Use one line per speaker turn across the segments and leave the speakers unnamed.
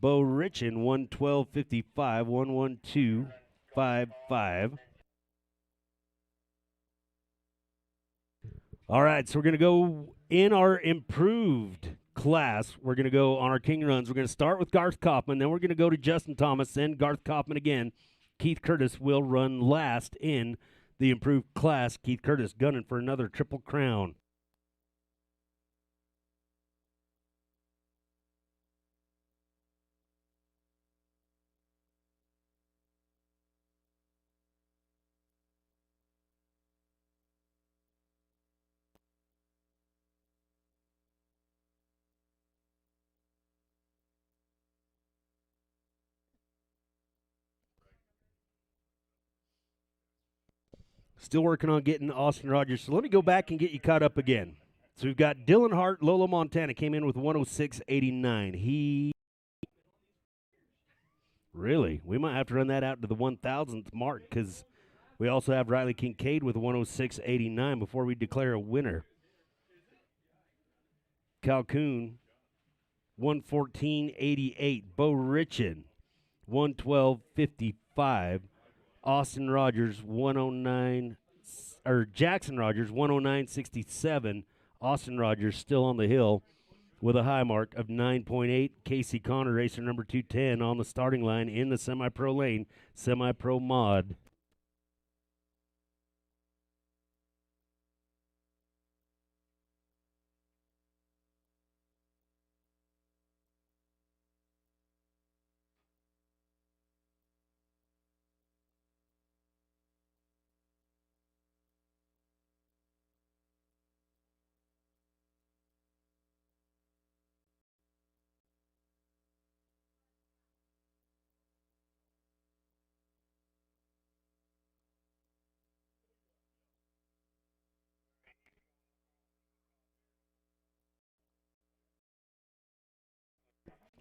Bo Richin, 112.55, 112.55. All right, so we're going to go in our improved class. We're going to go on our king runs. We're going to start with Garth Kaufman, then we're going to go to Justin Thomas, then Garth Kaufman again. Keith Curtis will run last in the improved class. Keith Curtis gunning for another Triple Crown. Still working on getting Austin Rogers. So let me go back and get you caught up again. So we've got Dylan Hart, Lola Montana came in with 106.89. Really, we might have to run that out to the 1,000th mark because we also have Riley Kincaid with 106.89 before we declare a winner. Calhoun, 114.88. Bo Richin, 112.55. Austin Rogers, 109, or Jackson Rogers, 109.67. Austin Rogers still on the hill with a high mark of 9.8. Casey Connor, racer number 210, on the starting line in the semi-pro lane, semi-pro mod.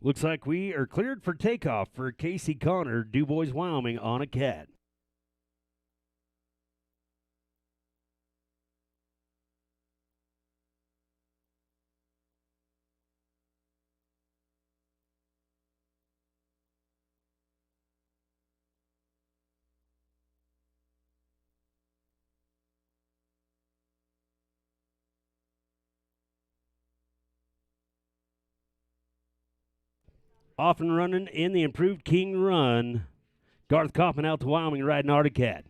Looks like we are cleared for takeoff for Casey Connor, DuBois, Wyoming, on a cat. Off and running in the improved King Run. Garth Kaufman out to Wyoming riding Arctic Cat.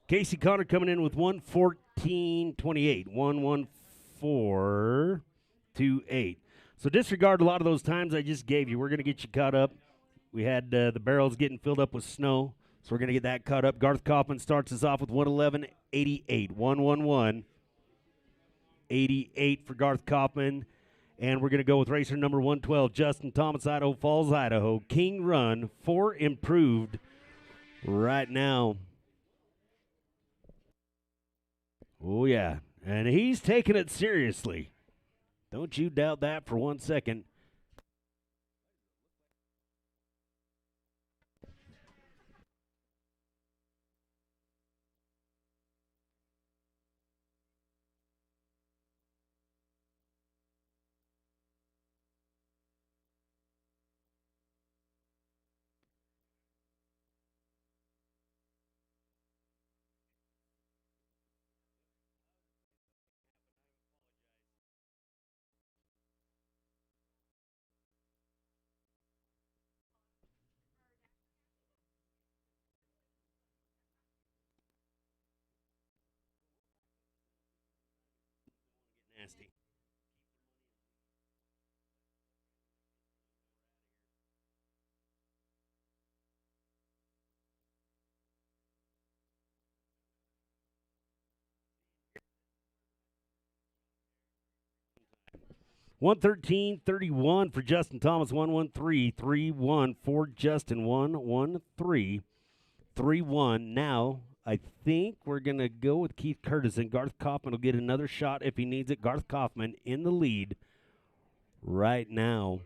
Casey Connor coming in with 114.28. 114.28. So disregard a lot of those times I just gave you. We're going to get you caught up. We had the barrels getting filled up with snow, so we're going to get that caught up. Garth Kaufman starts us off with 111.88. 111.88 for Garth Kaufman. And we're going to go with racer number 112, Justin Thomas, Idaho Falls, Idaho. King Run, 4 improved right now. Oh, yeah. And he's taking it seriously. Don't you doubt that for 1 second. 113.31 for Justin Thomas. 113.31 for Justin. 113.31. Now, I think we're going to go with Keith Curtis, and Garth Kaufman will get another shot if he needs it. Garth Kaufman in the lead right now.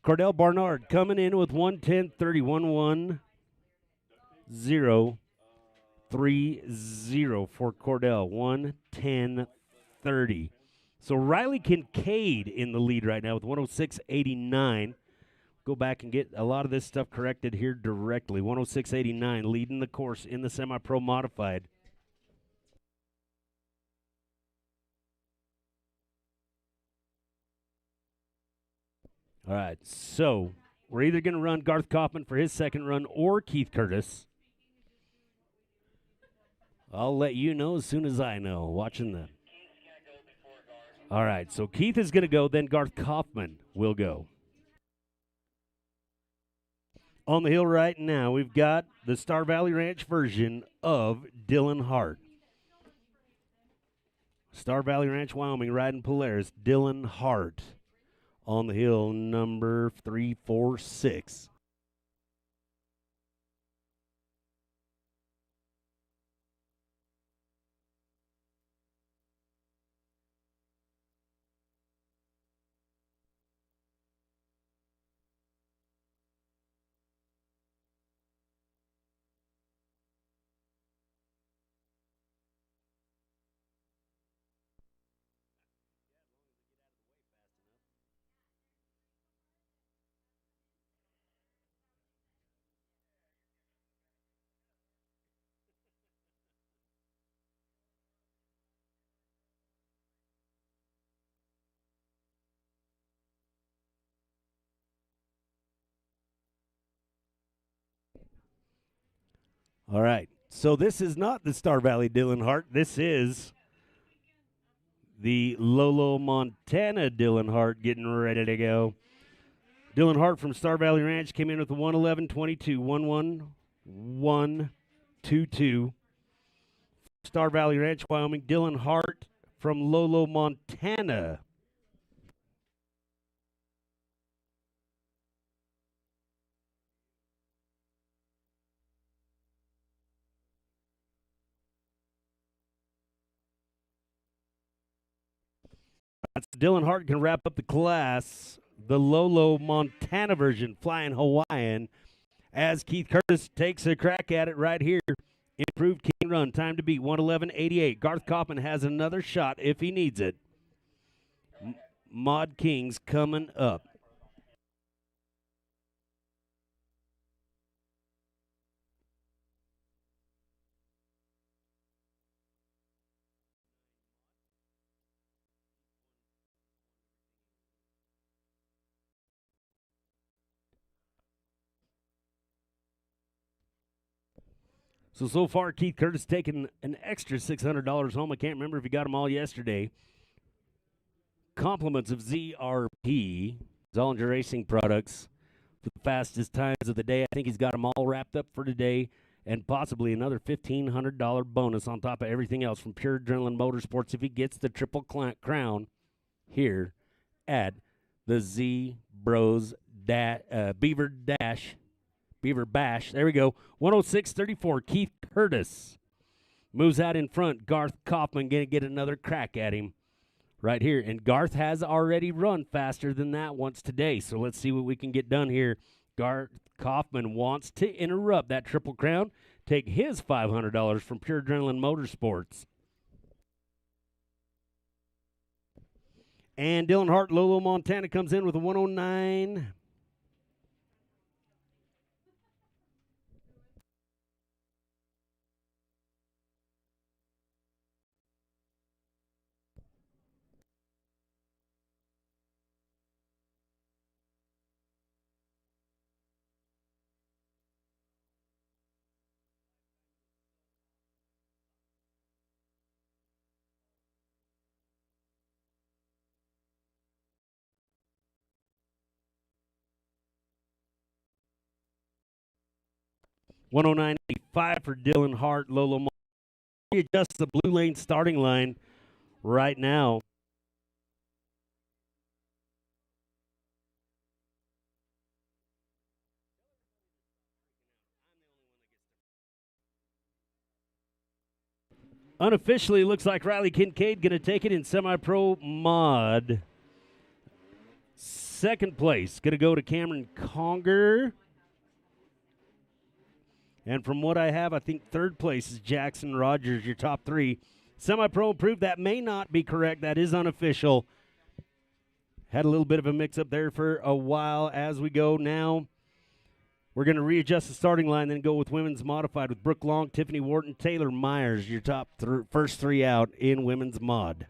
Cordell Barnard coming in with 110.30. 110.30 for Cordell. 110.30. So Riley Kincaid in the lead right now with 106.89. Go back and get a lot of this stuff corrected here directly. 106.89 leading the course in the semi-pro modified. All right, so we're either going to run Garth Kaufman for his second run or Keith Curtis. I'll let you know as soon as I know, watching them. All right, so Keith is going to go, then Garth Kaufman will go. On the hill right now, we've got the Star Valley Ranch version of Dylan Hart. Star Valley Ranch, Wyoming, riding Polaris, Dylan Hart. On the hill, number 346. All right, so this is not the Star Valley Dylan Hart. This is the Lolo, Montana Dylan Hart getting ready to go. Dylan Hart from Star Valley Ranch came in with a 111.22, 111.22. Star Valley Ranch, Wyoming, Dylan Hart from Lolo, Montana. That's Dylan Hart can wrap up the class. The Lolo, Montana version, flying Hawaiian, as Keith Curtis takes a crack at it right here. Improved King run, time to beat 111.88. Garth Kaufman has another shot if he needs it. Mod King's coming up. So far, Keith Curtis taking an extra $600 home. I can't remember if he got them all yesterday. Compliments of ZRP, Zollinger Racing Products, for the fastest times of the day. I think he's got them all wrapped up for today, and possibly another $1,500 bonus on top of everything else from Pure Adrenaline Motorsports if he gets the Triple Crown here at the ZBROZ Beaver Bash. There we go. 106.34. Keith Curtis moves out in front. Garth Kaufman going to get another crack at him right here. And Garth has already run faster than that once today. So let's see what we can get done here. Garth Kaufman wants to interrupt that Triple Crown, take his $500 from Pure Adrenaline Motorsports. And Dylan Hart, Lolo, Montana comes in with a 109. 109.85 for Dylan Hart. Lolo readjusts the blue lane starting line right now. Unofficially, looks like Riley Kincaid going to take it in semi-pro mod. Second place going to go to Cameron Conger. And from what I have, I think third place is Jackson Rogers, your top three. Semi-pro approved. That may not be correct. That is unofficial. Had a little bit of a mix-up there for a while. As we go now, we're going to readjust the starting line, then go with women's modified with Brooke Long, Tiffany Wharton, Taylor Myers, your top first three out in women's mod.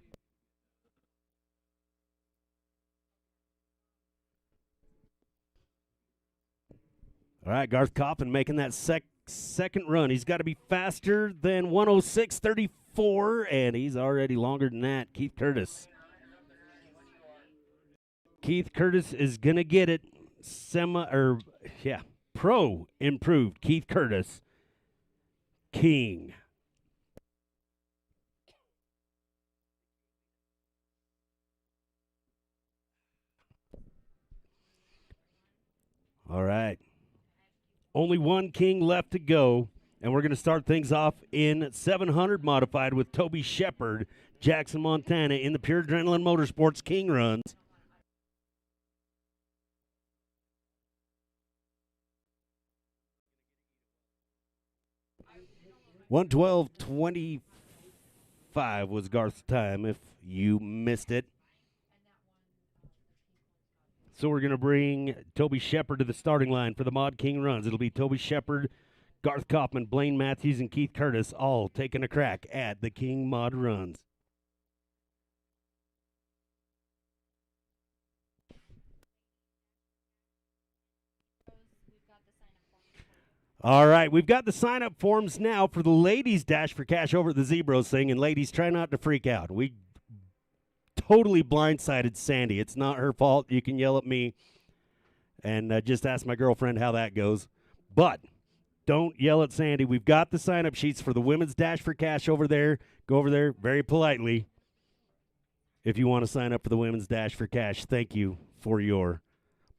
All right, Garth Coffin making that second run. He's got to be faster than 106.34, and he's already longer than that. Keith Curtis. Keith Curtis is going to get it. Pro improved. Keith Curtis. King. All right. Only one king left to go, and we're going to start things off in 700 modified with Toby Shepard, Jackson, Montana, in the Pure Adrenaline Motorsports King runs. $112.25 was Garth's time if you missed it. So we're going to bring Toby Shepard to the starting line for the Mod King runs. It'll be Toby Shepard, Garth Kaufman, Blaine Matthews, and Keith Curtis all taking a crack at the King Mod runs. All right, we've got the sign-up forms now for the ladies' Dash for Cash over at the ZBROZ thing, and ladies, try not to freak out. We totally blindsided Sandy. It's not her fault. You can yell at me and just ask my girlfriend how that goes. But don't yell at Sandy. We've got the sign-up sheets for the women's Dash for Cash over there. Go over there very politely if you want to sign up for the women's Dash for Cash. Thank you for your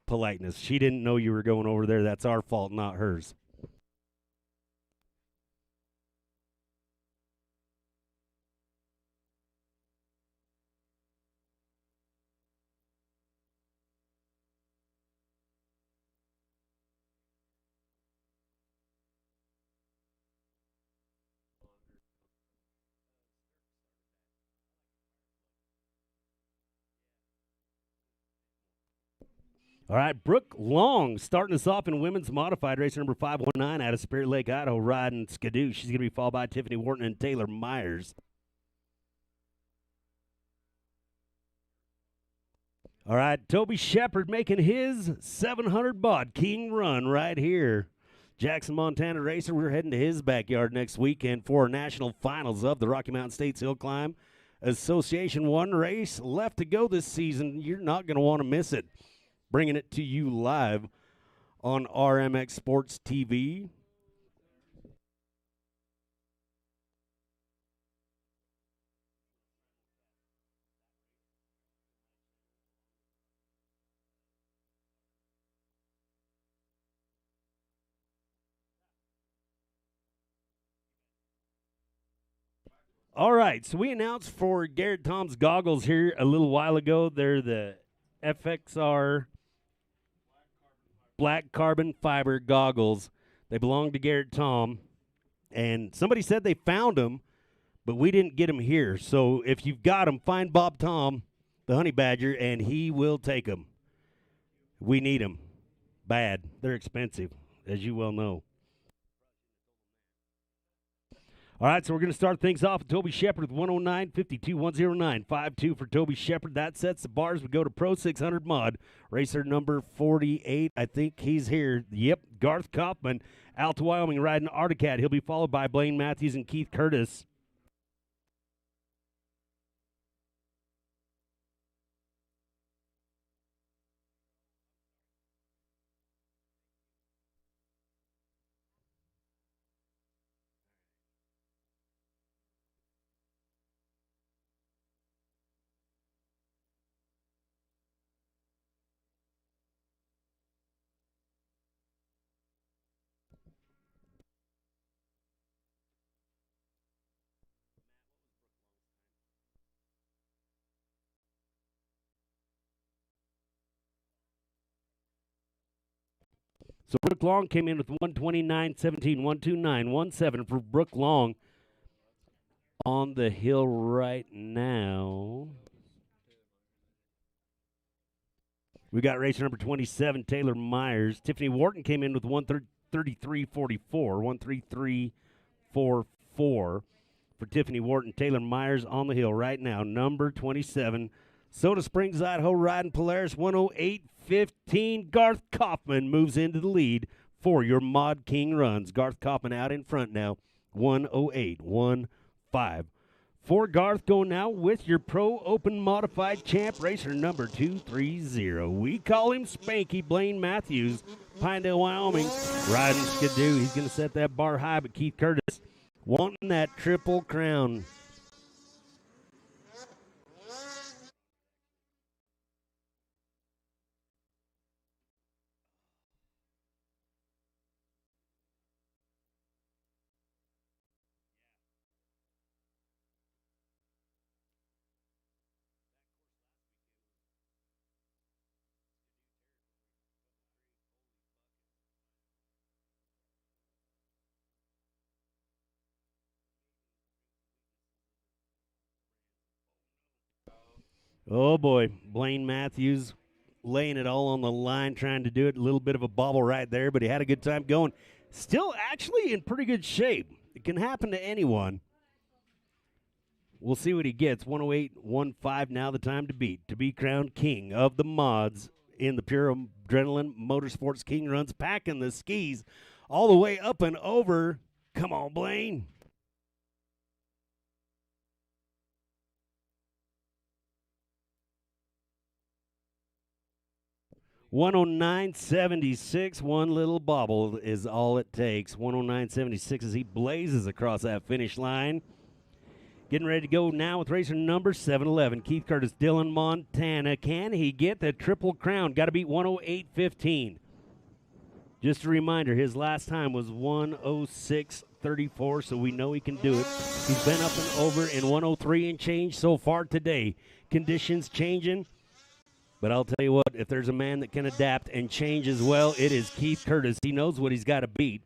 politeness. She didn't know you were going over there. That's our fault, not hers. All right, Brooke Long starting us off in women's modified, racer number 519 out of Spirit Lake, Idaho, riding Skidoo. She's going to be followed by Tiffany Wharton and Taylor Myers. All right, Toby Shepard making his 700 baud King run right here. Jackson, Montana racer. We're heading to his backyard next weekend for our national finals of the Rocky Mountain States Hill Climb Association. One race left to go this season. You're not going to want to miss it. Bringing it to you live on RMX Sports TV. All right, so we announced for Garrett Tom's goggles here a little while ago. They're the FXR black carbon fiber goggles. They belong to Garrett Tom, and somebody said they found them, but we didn't get them here. So if you've got them, find Bob Tom, the Honey Badger, and he will take them. We need them bad. They're expensive, as you well know. All right, so we're going to start things off with Toby Shepard with 109.52, 109.52 for Toby Shepard. That sets the bars. We go to Pro 600 Mod. Racer number 48, I think he's here. Yep, Garth Kaufman, out to Wyoming, riding Articat. He'll be followed by Blaine Matthews and Keith Curtis. So Brooke Long came in with 129.17, 129.17 for Brooke Long on the hill right now. We got racer number 27, Taylor Myers. Tiffany Wharton came in with 133.44, 133.44 for Tiffany Wharton. Taylor Myers on the hill right now, number 27. Soda Springs, Idaho, riding Polaris 108.15. Garth Kaufman moves into the lead for your Mod King runs. Garth Kaufman out in front now, 108.15. For Garth, go now with your Pro Open Modified Champ racer number 230. We call him Spanky. Blaine Matthews, Pinedale, Wyoming, riding Skidoo. He's going to set that bar high, but Keith Curtis wanting that Triple Crown. Oh, boy. Blaine Matthews laying it all on the line, trying to do it. A little bit of a bobble right there, but he had a good time going. Still actually in pretty good shape. It can happen to anyone. We'll see what he gets. 108.15 now the time to beat. To be crowned king of the mods in the Pure Adrenaline Motorsports King Runs, packing the skis all the way up and over. Come on, Blaine. 109.76. One little bobble is all it takes. 109.76 as he blazes across that finish line. Getting ready to go now with racer number 711. Keith Curtis, Dylan Montana. Can he get the Triple Crown? Got to beat 108.15. Just a reminder, his last time was 106.34, so we know he can do it. He's been up and over in 103 and change so far today. Conditions changing. But I'll tell you what, if there's a man that can adapt and change as well, it is Keith Curtis. He knows what he's got to beat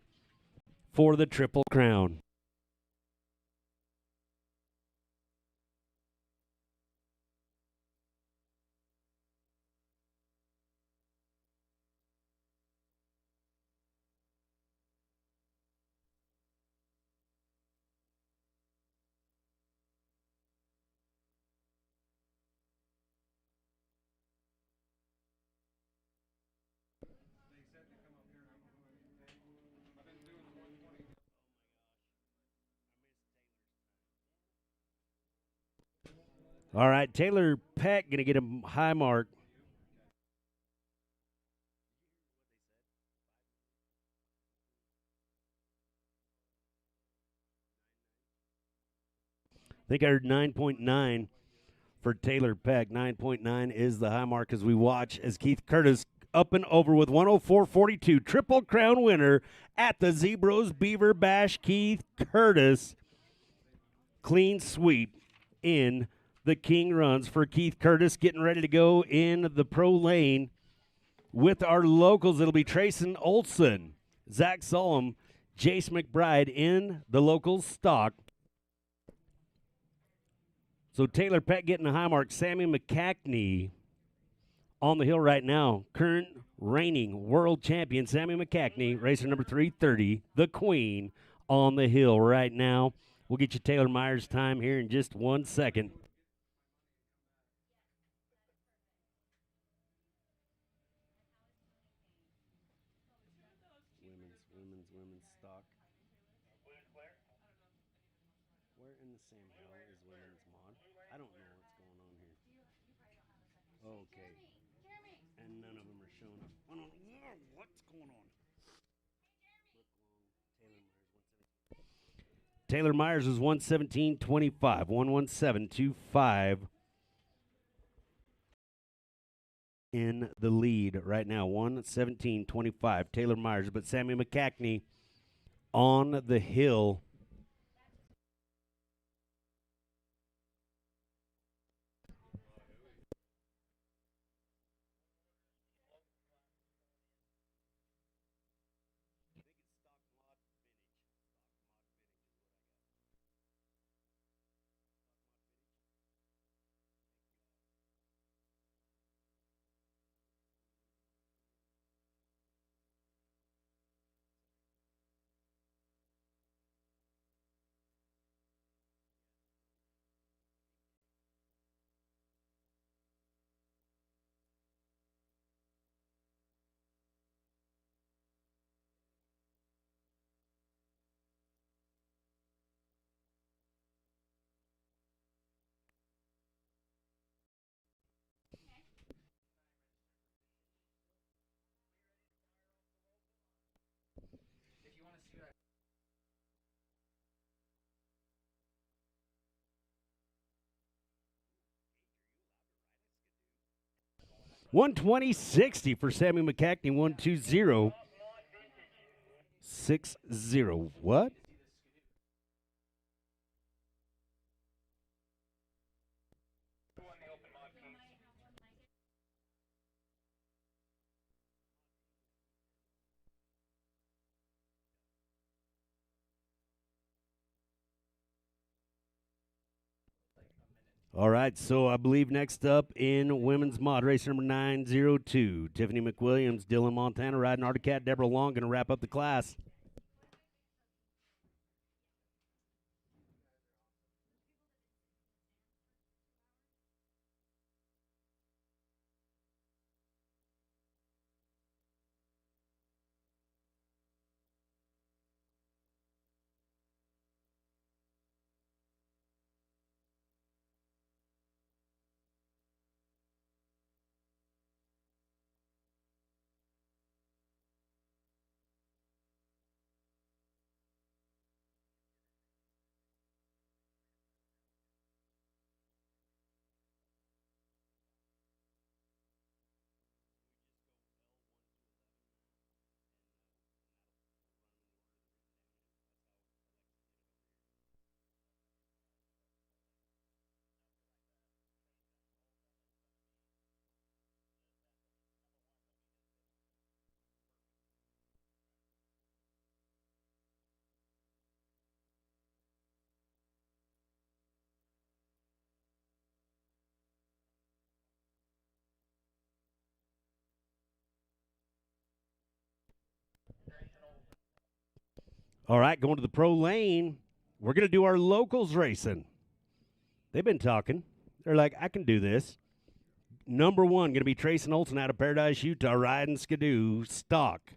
for the Triple Crown. All right, Taylor Peck going to get a high mark. I think I heard 9.9 for Taylor Peck. 9.9 is the high mark as we watch as Keith Curtis up and over with 104.42. Triple Crown winner at the ZBROZ Beaver Bash. Keith Curtis. Clean sweep in the King runs for Keith Curtis. Getting ready to go in the pro lane with our locals. It'll be Trayson Olson, Zach Solom, Jace McBride in the locals stock. So Taylor Peck getting a high mark. Sammy McCackney on the hill right now. Current reigning world champion Sammy McCackney, racer number 330, the Queen, on the hill right now. We'll get you Taylor Myers' time here in just 1 second. Women's stock. Where in the Sam Hill is women's mod? I don't know what's going on here. Okay. And none of them are showing up. Oh, no. What's going on? Taylor Myers is 117.25. 117.25 in the lead right now. 117.25. Taylor Myers, but Sammy McCackney on the hill. 120.60 for Sammy McCackney. 120.60. What? All right, so I believe next up in women's mod, race number 902, Tiffany McWilliams, Dylan Montana riding Arctic Cat, Deborah Long going to wrap up the class. All right, going to the pro lane. We're going to do our locals racing. They've been talking. They're like, I can do this. Number one, going to be Trace Olson out of Paradise, Utah, riding Skidoo, stock.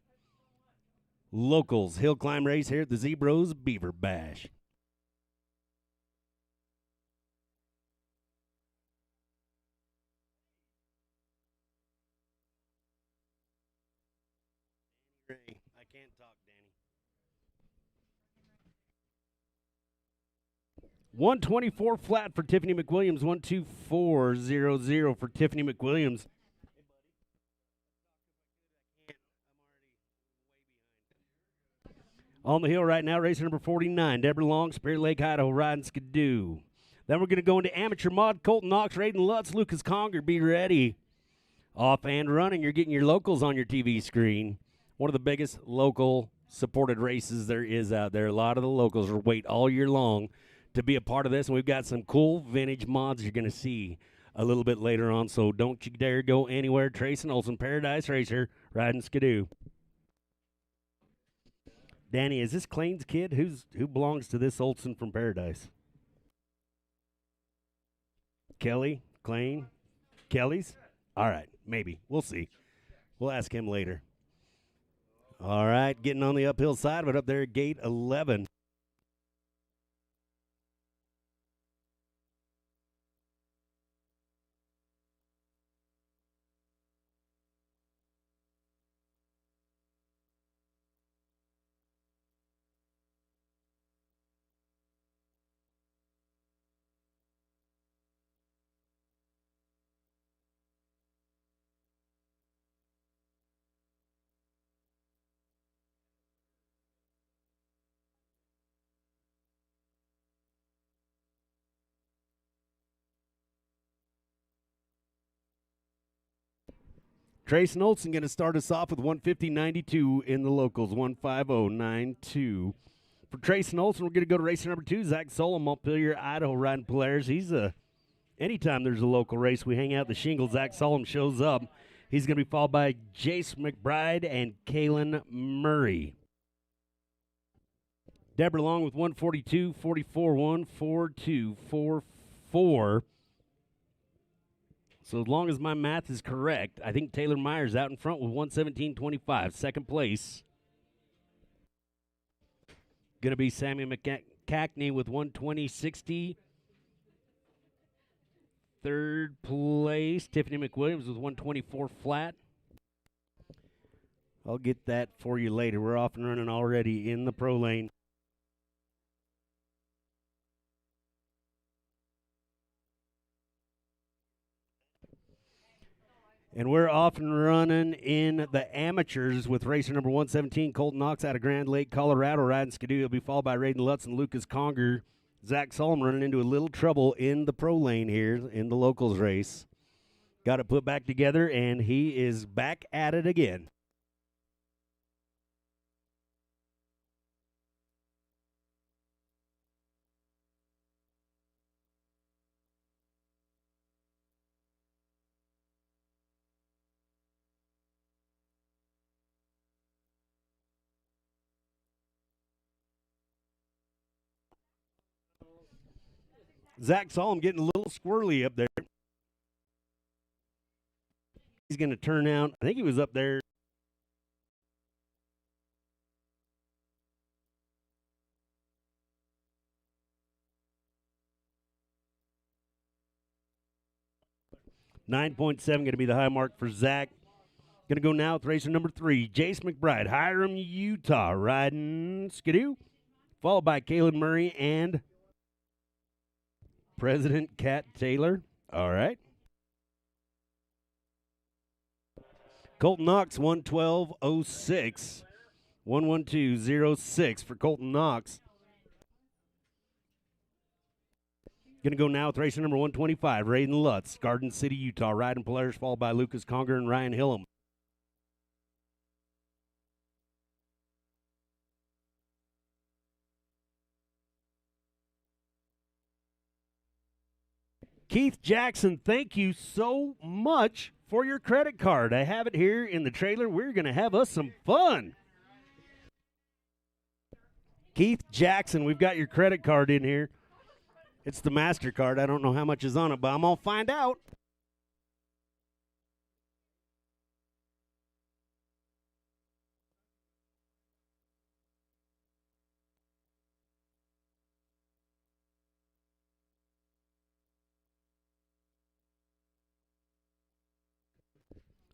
Locals, hill climb race here at the ZBROZ Beaver Bash. I can't talk, Danny. 124 flat for Tiffany McWilliams. 124.00 for Tiffany McWilliams. On the hill right now, racer number 49, Deborah Long, Spirit Lake, Idaho, riding Skidoo. Then we're going to go into amateur mod, Colton Knox, Raiden Lutz, Lucas Conger, be ready. Off and running, you're getting your locals on your TV screen. One of the biggest local supported races there is out there. A lot of the locals wait all year long to be a part of this, and we've got some cool vintage mods you're going to see a little bit later on, so don't you dare go anywhere. Trace Olson, Paradise Racer, riding Skidoo. Danny, is this Clayton's kid? Who belongs to this Olson from Paradise? Kelly? Clayton? Kelly's? All right, maybe. We'll see. We'll ask him later. All right, getting on the uphill side of it up there at gate 11. Trace Olson going to start us off with 150.92 in the locals, 150.92. For Trace Olson, we're going to go to racer number 2, Zach Solom, Montpelier, Idaho, riding Polaris. He's anytime there's a local race, we hang out the shingles, Zach Solom shows up. He's going to be followed by Jace McBride and Kalen Murray. Deborah Long with 142.44, 142.44. So as long as my math is correct, I think Taylor Myers out in front with 117.25. Second place. Going to be Sammy McCackney with 120.60. Third place, Tiffany McWilliams with 124 flat. I'll get that for you later. We're off and running already in the pro lane. And we're off and running in the amateurs with racer number 117, Colton Knox out of Grand Lake, Colorado, riding Skidoo. He'll be followed by Raiden Lutz and Lucas Conger. Zach Solom running into a little trouble in the pro lane here in the locals race. Got it put back together, and he is back at it again. Zach Solom getting a little squirrely up there. He's going to turn out. I think he was up there. .7 going to be the high mark for Zach. Going to go now with racer number 3, Jace McBride, Hiram, Utah, riding Skidoo, followed by Kalen Murray and President Cat Taylor. All right. Colton Knox, 112.06. 112.06 for Colton Knox. Going to go now with racer number 125, Raiden Lutz, Garden City, Utah, riding Polaris, followed by Lucas Conger and Ryan Hillam. Keith Jackson, thank you so much for your credit card. I have it here in the trailer. We're going to have us some fun. Keith Jackson, we've got your credit card in here. It's the MasterCard. I don't know how much is on it, but I'm going to find out.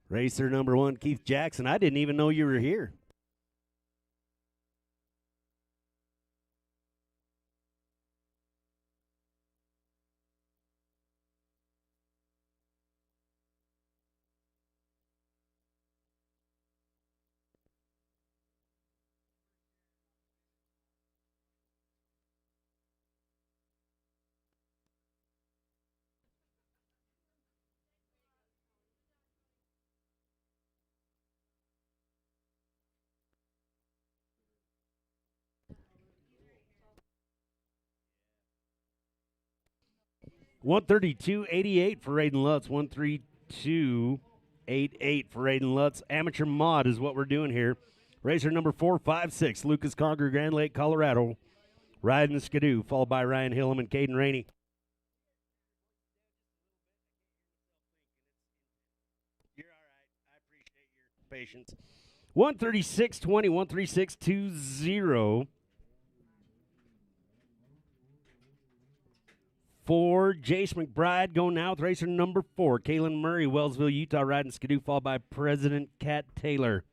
Racer number 1, Keith Jackson. I didn't even know you were here. $132.88 for Raiden Lutz. $132.88 for Raiden Lutz. Amateur mod is what we're doing here. Racer number 456, Lucas Conger, Grand Lake, Colorado, riding Skidoo, followed by Ryan Hillam and Caden Rainey. You're all right. I appreciate your patience. 136.20, 136.20. For Jace McBride, going now with racer number 4, Kalen Murray, Wellsville, Utah, riding Skidoo, followed by President Cat Taylor.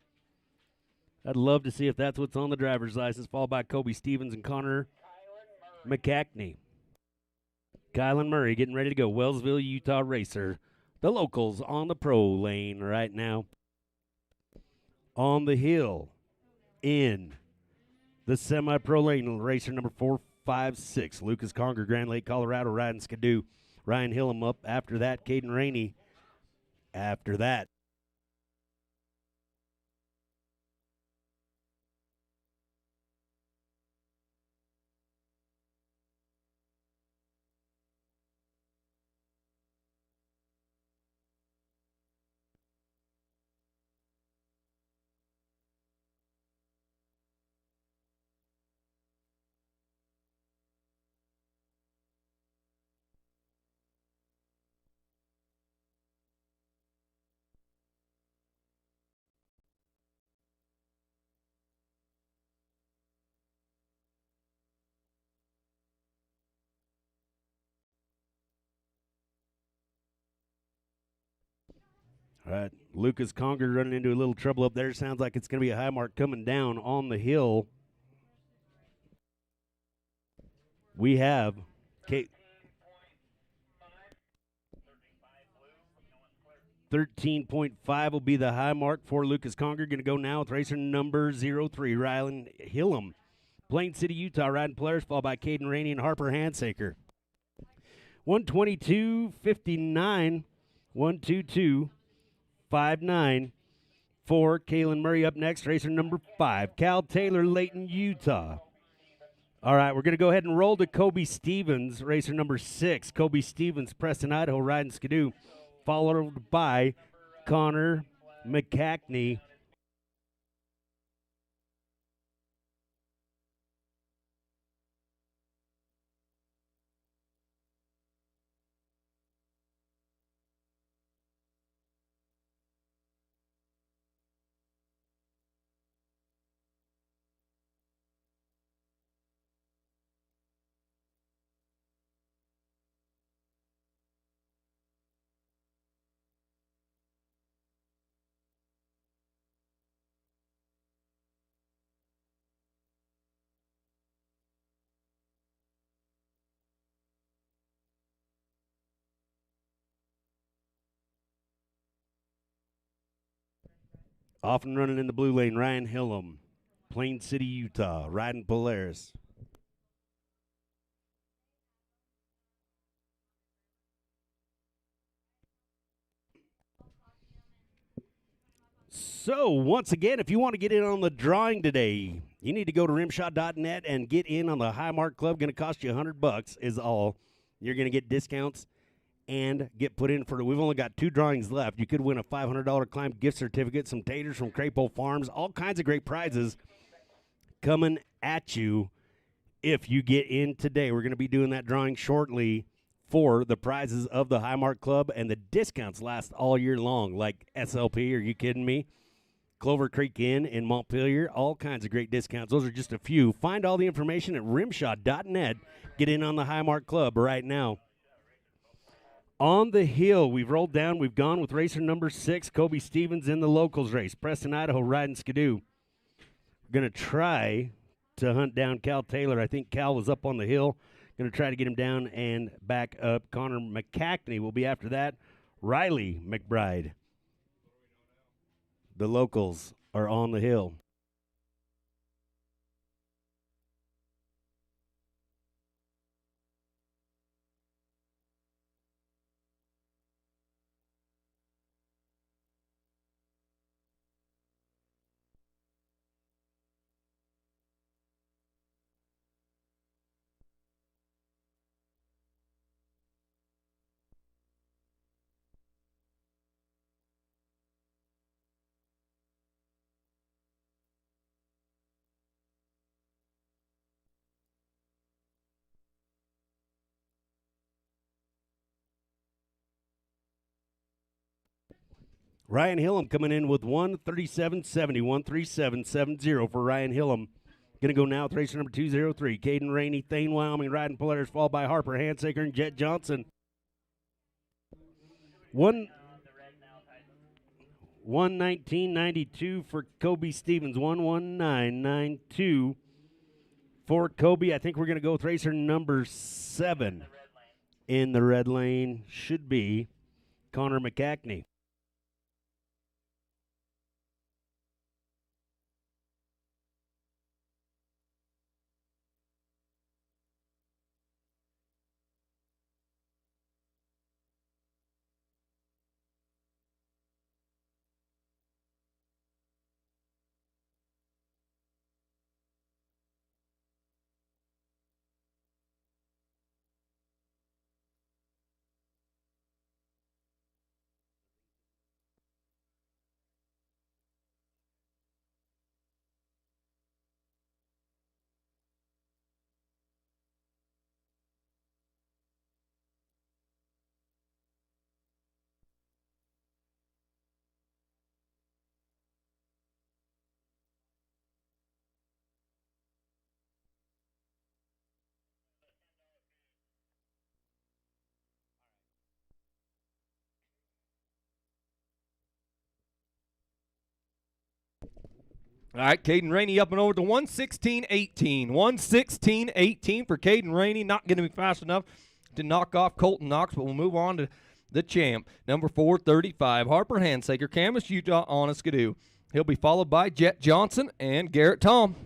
I'd love to see if that's what's on the driver's license, followed by Kobe Stevens and Connor McCackney. Kylan Murray getting ready to go, Wellsville, Utah racer. The locals on the pro lane right now. On the hill in the semi-pro lane, racer number 456, Lucas Conger, Grand Lake, Colorado, riding Skidoo. Ryan Hillam up after that. Caden Rainey after that. All right, Lucas Conger running into a little trouble up there. Sounds like it's going to be a high mark coming down on the hill. We have Kate. 13.5 will be the high mark for Lucas Conger. Going to go now with racer number 03, Rylan Hillam. Plain City, Utah, riding Polaris, followed by Caden Rainey and Harper Handsaker. 122.59, 122.59 for Kalen Murray. Up next, racer number 5, Cal Taylor, Layton, Utah. All right, we're going to go ahead and roll to Kobe Stevens, racer number 6. Kobe Stevens, Preston, Idaho, riding Skidoo, followed by Connor McCackney. Off and running in the blue lane, Ryan Hillam, Plain City, Utah, riding Polaris. So, once again, if you want to get in on the drawing today, you need to go to RMSHA.net and get in on the High Mark Club. Going to cost you $100 is all. You're going to get discounts and get put in for. We've only got 2 drawings left. You could win a $500 climb gift certificate, some taters from Crapo Farms, all kinds of great prizes coming at you if you get in today. We're going to be doing that drawing shortly for the prizes of the High Mark Club, and the discounts last all year long, like SLP. Are you kidding me? Clover Creek Inn in Montpelier, all kinds of great discounts. Those are just a few. Find all the information at RMSHA.net. Get in on the High Mark Club right now. On the hill, we've rolled down. We've gone with racer number 6, Kobe Stevens, in the locals race. Preston, Idaho, riding Skidoo. We're going to try to hunt down Cal Taylor. I think Cal was up on the hill. Going to try to get him down and back up. Connor McCackney will be after that. Riley McBride. The locals are on the hill. Ryan Hillam coming in with 137.70, 137.70 for Ryan Hillam. Going to go now with racer number 203, Caden Rainey, Thane, Wyoming, riding Polaris, followed by Harper Handsaker and Jet Johnson. 119.92 for Kobe Stevens, 119.92 for Kobe. I think we're going to go with racer number 7 in the red lane. Should be Connor McCackney.
All right, Caden Rainey up and over to 116.18. 116.18 for Caden Rainey. Not going to be fast enough to knock off Colton Knox, but we'll move on to the champ, number 435, Harper Handsaker, Camas, Utah, on a skidoo. He'll be followed by Jet Johnson and Garrett Tom.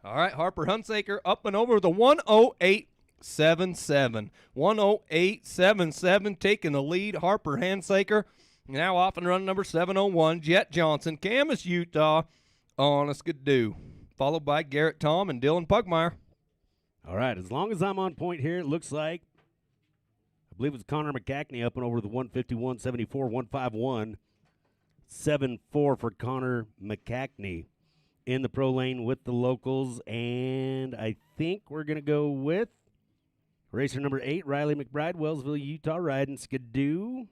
All right, Harper Handsaker up and over the 108.77. 108.77 taking the lead. Harper Handsaker now off and run number 701, Jet Johnson, Camas, Utah, on a skidoo. Followed by Garrett Tom and Dylan Pugmire.
All right, as long as I'm on point here, it looks like, I believe it's Connor McCackney up and over the 151.74, 151. 7-4 for Connor McCackney in the pro lane with the locals. And I think we're going to go with racer number 8, Riley McBride, Wellsville, Utah, riding skidoo.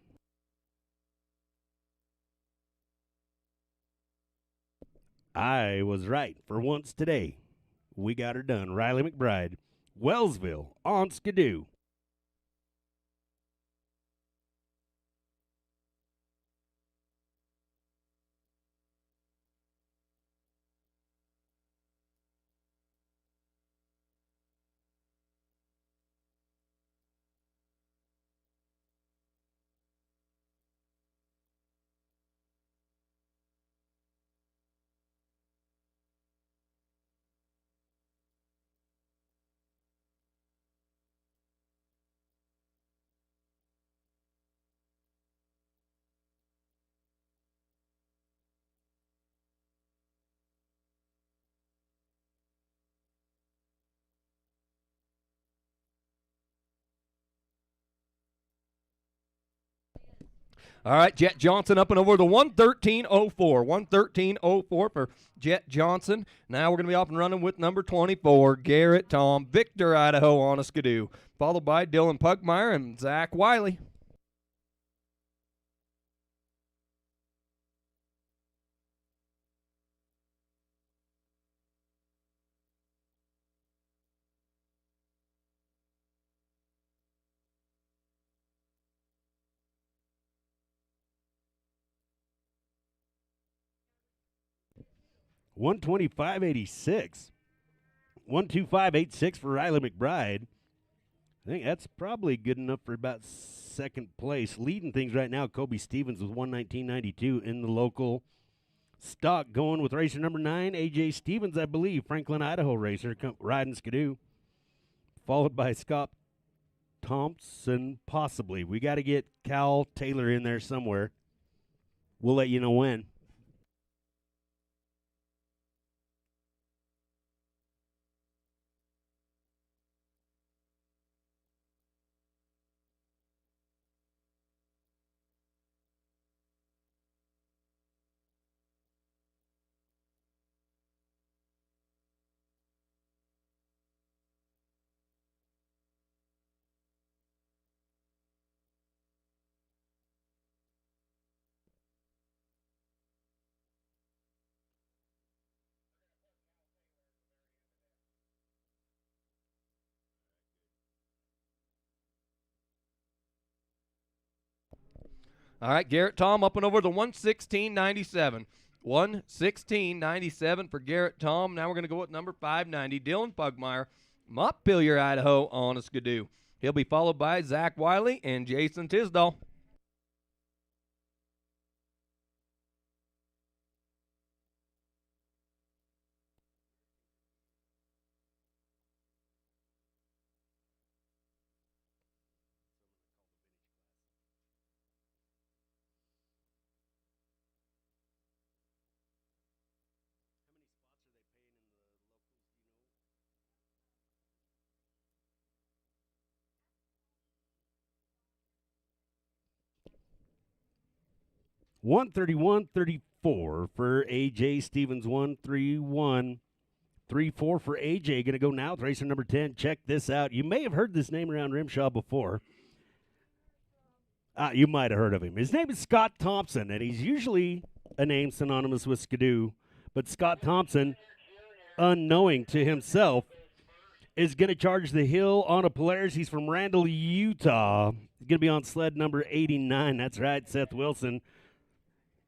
I was right for once today. We got her done. Riley McBride, Wellsville, on skidoo.
All right, Jet Johnson up and over the 113.04. 113.04 for Jet Johnson. Now we're going to be off and running with number 24, Garrett Tom, Victor, Idaho, on a skidoo. Followed by Dylan Pugmire and Zach Wiley.
$125.86. 125.86 for Riley McBride. I think that's probably good enough for about second place. Leading things right now, Kobe Stevens with 119.92 in the local stock. Going with racer number 9, A.J. Stevens, I believe, Franklin, Idaho racer, riding skidoo. Followed by Scott Thompson, possibly. We got to get Cal Taylor in there somewhere. We'll let you know when.
All right, Garrett Tom up and over the 116.97. 116.97 for Garrett Tom. Now we're going to go with number 590, Dylan Pugmire, Montpelier, Idaho, on a skidoo. He'll be followed by Zach Wiley and Jason Tisdall.
131.34 for AJ Stevens. 131.34 for AJ. Going to go now with racer number 10. Check this out. You may have heard this name around RMSHA before. You might have heard of him. His name is Scott Thompson, and he's usually a name synonymous with Skidoo. But Scott Thompson, unknowing to himself, is going to charge the hill on a Polaris. He's from Randall, Utah. He's going to be on sled number 89. That's right, Seth Wilson.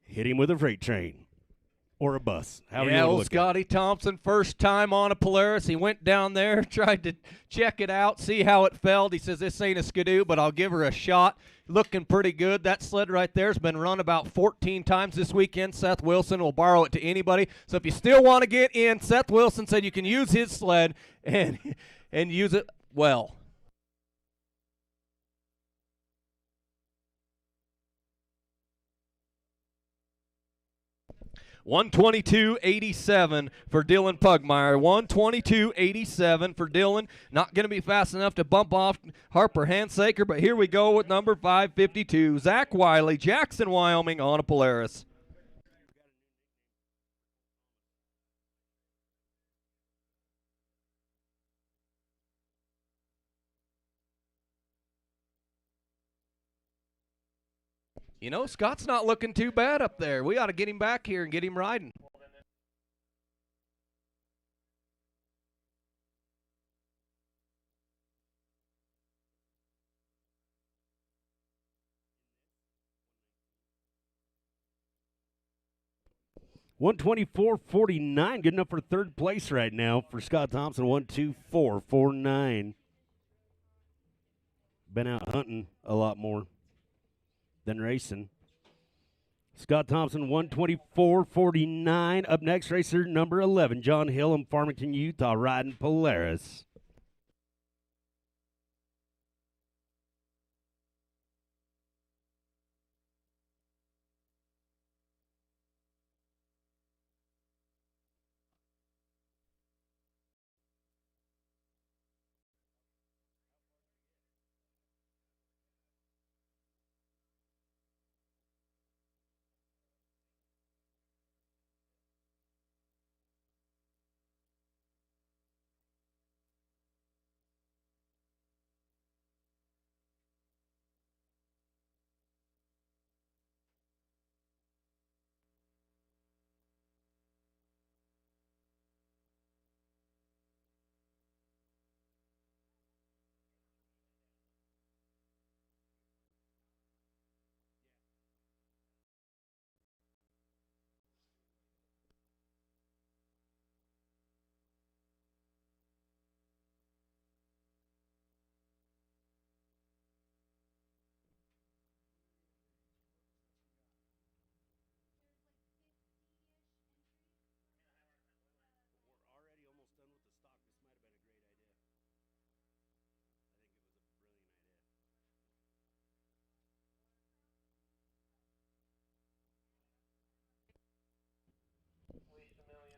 Hit him with a freight train or a bus.
Old Scotty Thompson, first time on a Polaris. He went down there, tried to check it out, see how it felt. He says, this ain't a Skidoo, but I'll give her a shot. Looking pretty good. That sled right there has been run about 14 times this weekend. Seth Wilson will borrow it to anybody. So if you still want to get in, Seth Wilson said you can use his sled and use it well. 122.87 for Dylan Pugmire. 122.87 for Dylan. Not going to be fast enough to bump off Harper Handsaker, but here we go with number 552, Zach Wiley, Jackson, Wyoming, on a Polaris. You know, Scott's not looking too bad up there. We ought to get him back here and get him riding.
$124.49, good enough for third place right now for Scott Thompson. 124.49. Been out hunting a lot more than racing. Scott Thompson, 124.49. Up next, racer number 11, John Hill in Farmington, Utah, riding Polaris.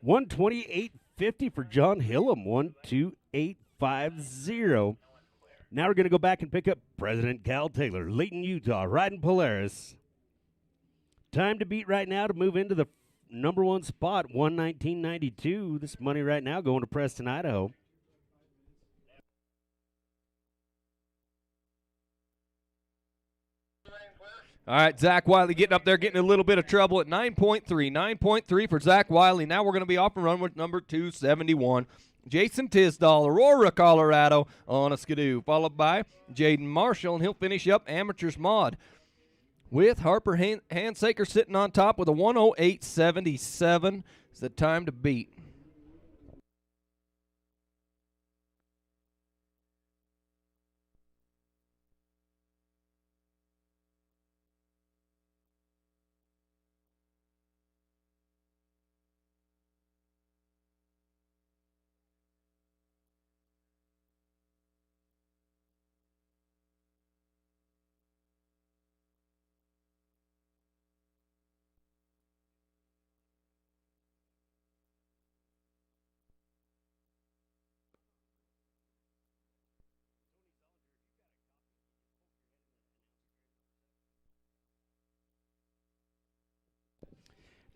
$128.50 for John Hillam. 128.50. Now we're going to go back and pick up President Cal Taylor, Layton, Utah, riding Polaris. Time to beat right now to move into the number one spot, 119.92. This money right now going to Preston, Idaho.
All right, Zach Wiley getting up there, getting a little bit of trouble at 9.3. 9.3 for Zach Wiley. Now we're going to be off and run with number 271. Jason Tisdall, Aurora, Colorado, on a Skidoo, followed by Jaden Marshall, and he'll finish up Amateurs Mod with Harper Handsaker sitting on top with a 108.77. It's the time to beat.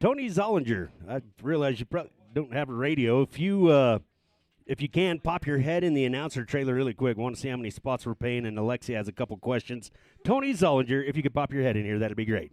Tony Zollinger. I realize you probably don't have a radio. If you can, pop your head in the announcer trailer really quick. Want to see how many spots we're paying, and Alexia has a couple questions. Tony Zollinger, if you could pop your head in here, that'd be great.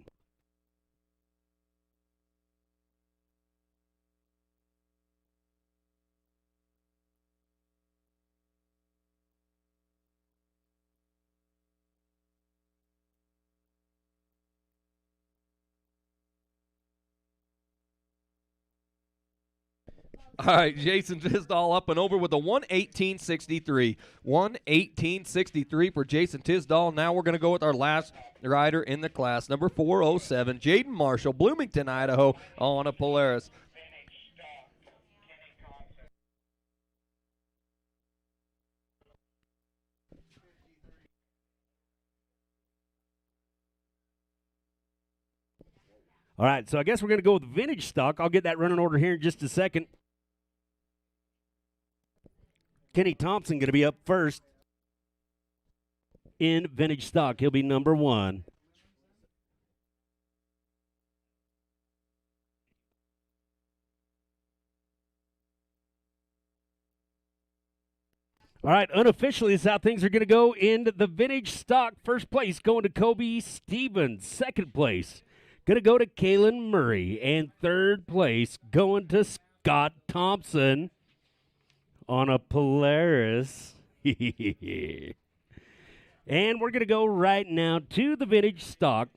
All right, Jason Tisdall up and over with a 1:18.63. 1:18.63 for Jason Tisdall. Now we're going to go with our last rider in the class, number 407, Jaden Marshall, Bloomington, Idaho, on a Polaris.
All right, so I guess we're going to go with vintage stock. I'll get that running order here in just a second. Kenny Thompson going to be up first in vintage stock. He'll be number 1. All right, unofficially, this is how things are going to go in the vintage stock. First place going to Kobe Stevens. Second place going to go to Kalen Murray. And third place going to Scott Thompson on a Polaris. And we're going to go right now to the vintage stock.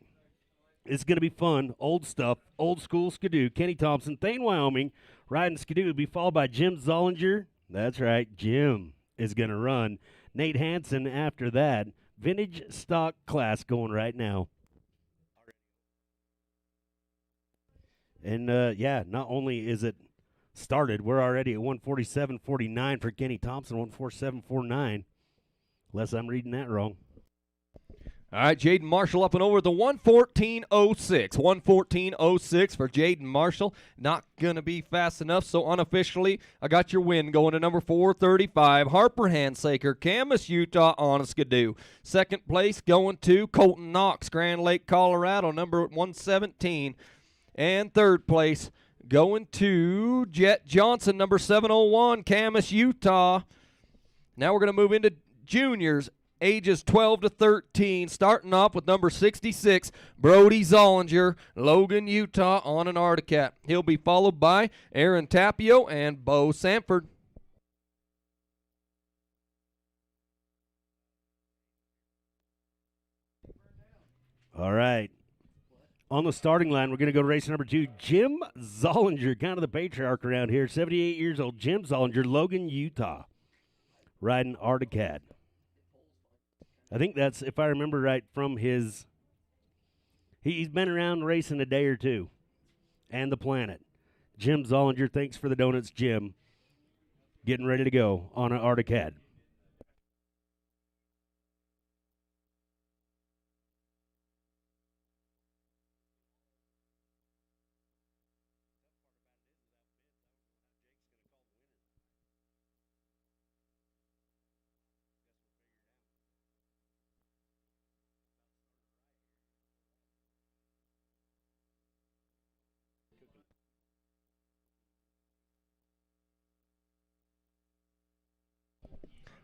It's going to be fun. Old stuff. Old school Skidoo. Kenny Thompson, Thane, Wyoming. Riding Skidoo will be followed by Jim Zollinger. That's right. Jim is going to run. Nate Hansen after that. Vintage stock class going right now. And, not only is it started, we're already at 147.49 for Kenny Thompson, 147.49. Unless I'm reading that wrong.
All right, Jaden Marshall up and over the 114.06. 114.06 for Jaden Marshall. Not going to be fast enough, so unofficially, I got your win going to number 435, Harper Handsaker, Camas, Utah, on a Skidoo. Second place going to Colton Knox, Grand Lake, Colorado, number 117. And third place going to Jet Johnson, number 701, Camas, Utah. Now we're going to move into juniors, ages 12 to 13, starting off with number 66, Brody Zollinger, Logan, Utah, on an Articat. He'll be followed by Aaron Tapio and Bo Sanford.
All right. On the starting line, we're going to go to race number 2, Jim Zollinger, kind of the patriarch around here, 78 years old, Jim Zollinger, Logan, Utah, riding Articat. I think that's, if I remember right, from his, he's been around racing a day or two, and the Planet. Jim Zollinger, thanks for the donuts, Jim. Getting ready to go on an Articat.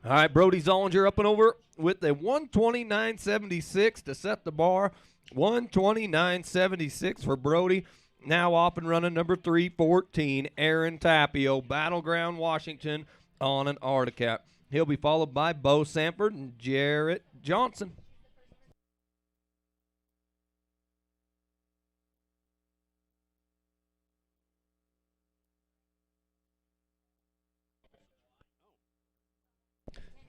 All right, Brody Zollinger up and over with a 129.76 to set the bar. 129.76 for Brody. Now off and running number 314, Aaron Tapio, Battleground, Washington, on an Articat. He'll be followed by Bo Sanford and Jarrett Johnson.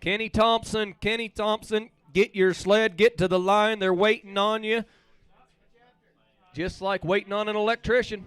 Kenny Thompson, get your sled, get to the line. They're waiting on you, just like waiting on an electrician.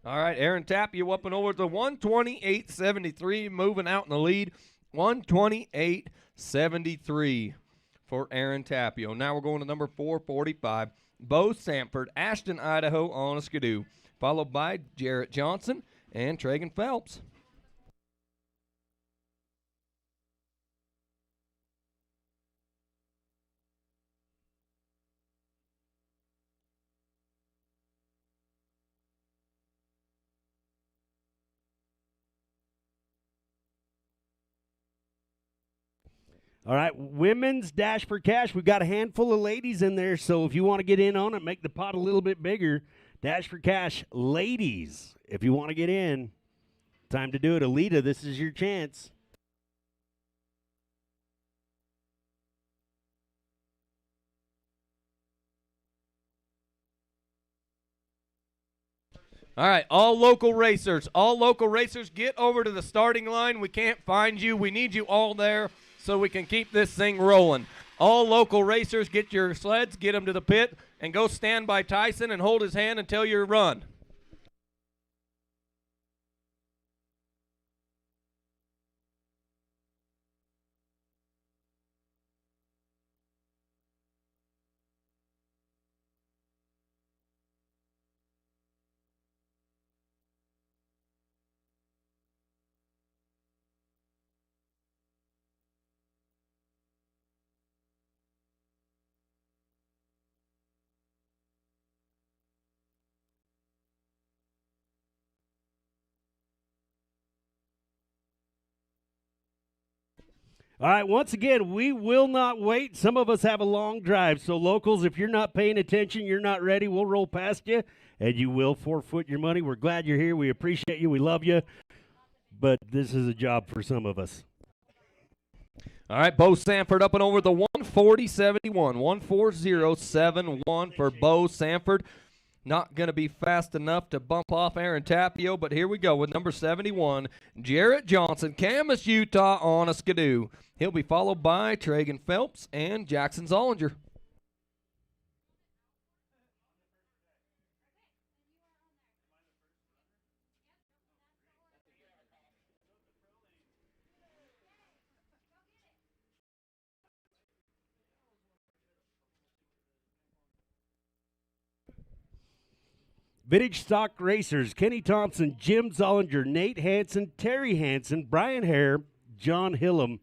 All right, Aaron Tapia up and over to 128.73, moving out in the lead. 128.73 for Aaron Tapio. Now we're going to number 445, Bo Sanford, Ashton, Idaho on a skidoo, followed by Jarrett Johnson and Tragan Phelps.
All right, women's Dash for Cash. We've got a handful of ladies in there, so if you want to get in on it, make the pot a little bit bigger. Dash for Cash, ladies, if you want to get in, time to do it. Alita, this is your chance.
All right, all local racers, get over to the starting line. We can't find you. We need you all there so we can keep this thing rolling. All local racers, get your sleds, get them to the pit, and go stand by Tyson and hold his hand until you run.
All right, once again, we will not wait. Some of us have a long drive, so locals, if you're not paying attention, you're not ready, we'll roll past you, and you will forfeit your money. We're glad you're here. We appreciate you. We love you, but this is a job for some of us.
All right, Bo Sanford up and over the 140.71, 140.71 for Bo Sanford. Not going to be fast enough to bump off Aaron Tapio, but here we go with number 71, Jarrett Johnson, Camas, Utah on a skidoo. He'll be followed by Tragan Phelps and Jackson Zollinger.
Vintage Stock Racers, Kenny Thompson, Jim Zollinger, Nate Hansen, Terry Hansen, Brian Hare, John Hillam.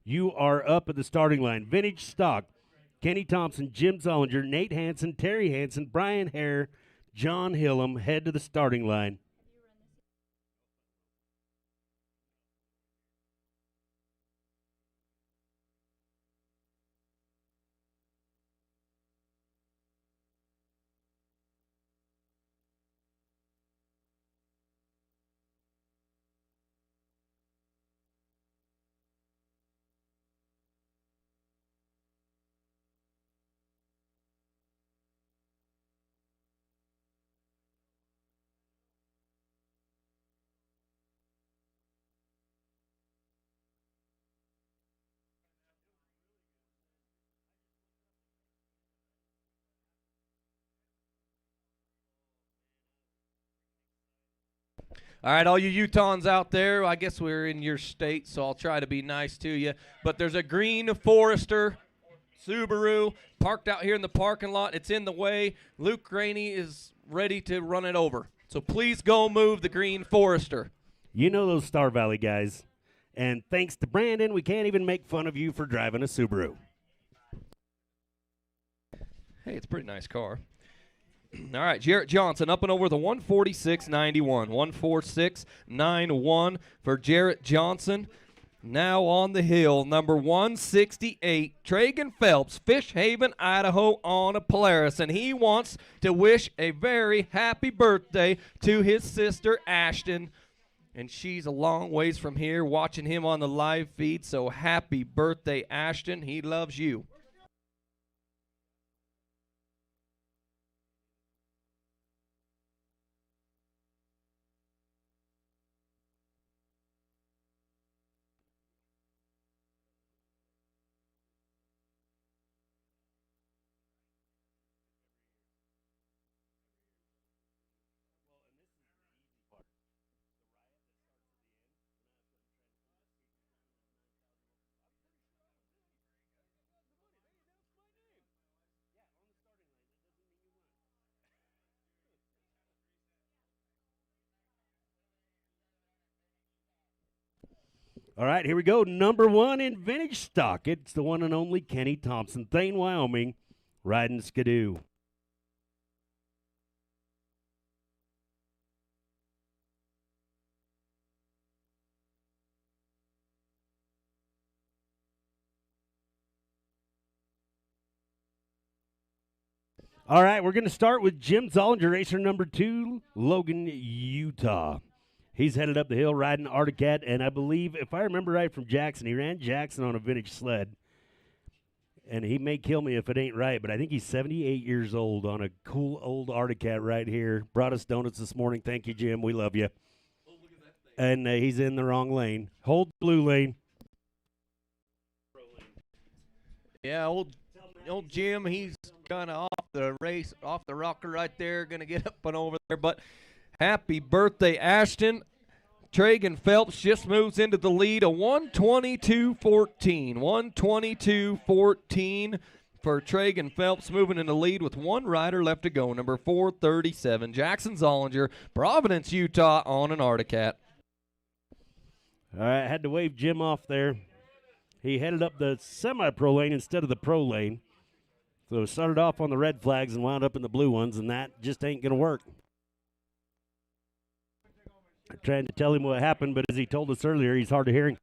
You are up at the starting line. Vintage Stock, Kenny Thompson, Jim Zollinger, Nate Hansen, Terry Hansen, Brian Hare, John Hillam head to the starting line.
All right, all you Utahns out there, I guess we're in your state, so I'll try to be nice to you. But there's a green Forester Subaru parked out here in the parking lot. It's in the way. Luke Rainey is ready to run it over. So please go move the green Forester.
You know those Star Valley guys. And thanks to Brandon, we can't even make fun of you for driving a Subaru.
Hey, it's a pretty nice car. All right, Jarrett Johnson up and over the 146.91. 146.91 for Jarrett Johnson. Now on the hill, number 168, Tragan Phelps, Fish Haven, Idaho on a Polaris. And he wants to wish a very happy birthday to his sister, Ashton. And she's a long ways from here watching him on the live feed. So happy birthday, Ashton. He loves you.
All right, here we go. Number 1 in vintage stock. It's the one and only Kenny Thompson, Thane, Wyoming, riding Skidoo. All right, we're going to start with Jim Zollinger, racer number 2, Logan, Utah. He's headed up the hill riding Articat, and I believe, if I remember right from Jackson, he ran Jackson on a vintage sled. And he may kill me if it ain't right, but I think he's 78 years old on a cool old Articat right here. Brought us donuts this morning. Thank you, Jim. We love you.
Oh, look at that thing.
And he's in the wrong lane. Hold blue lane.
Yeah, old Jim, he's kind of off the race, off the rocker right there, going to get up and over there. But happy birthday, Ashton. Traegan Phelps just moves into the lead, a 122.14. 122.14 for Traegan Phelps, moving in the lead with one rider left to go, number 437, Jackson Zollinger, Providence, Utah, on an Articat.
All right, had to wave Jim off there. He headed up the semi-pro lane instead of the pro lane. So started off on the red flags and wound up in the blue ones, and that just ain't going to work. I'm trying to tell him what happened, but as he told us earlier, he's hard of hearing.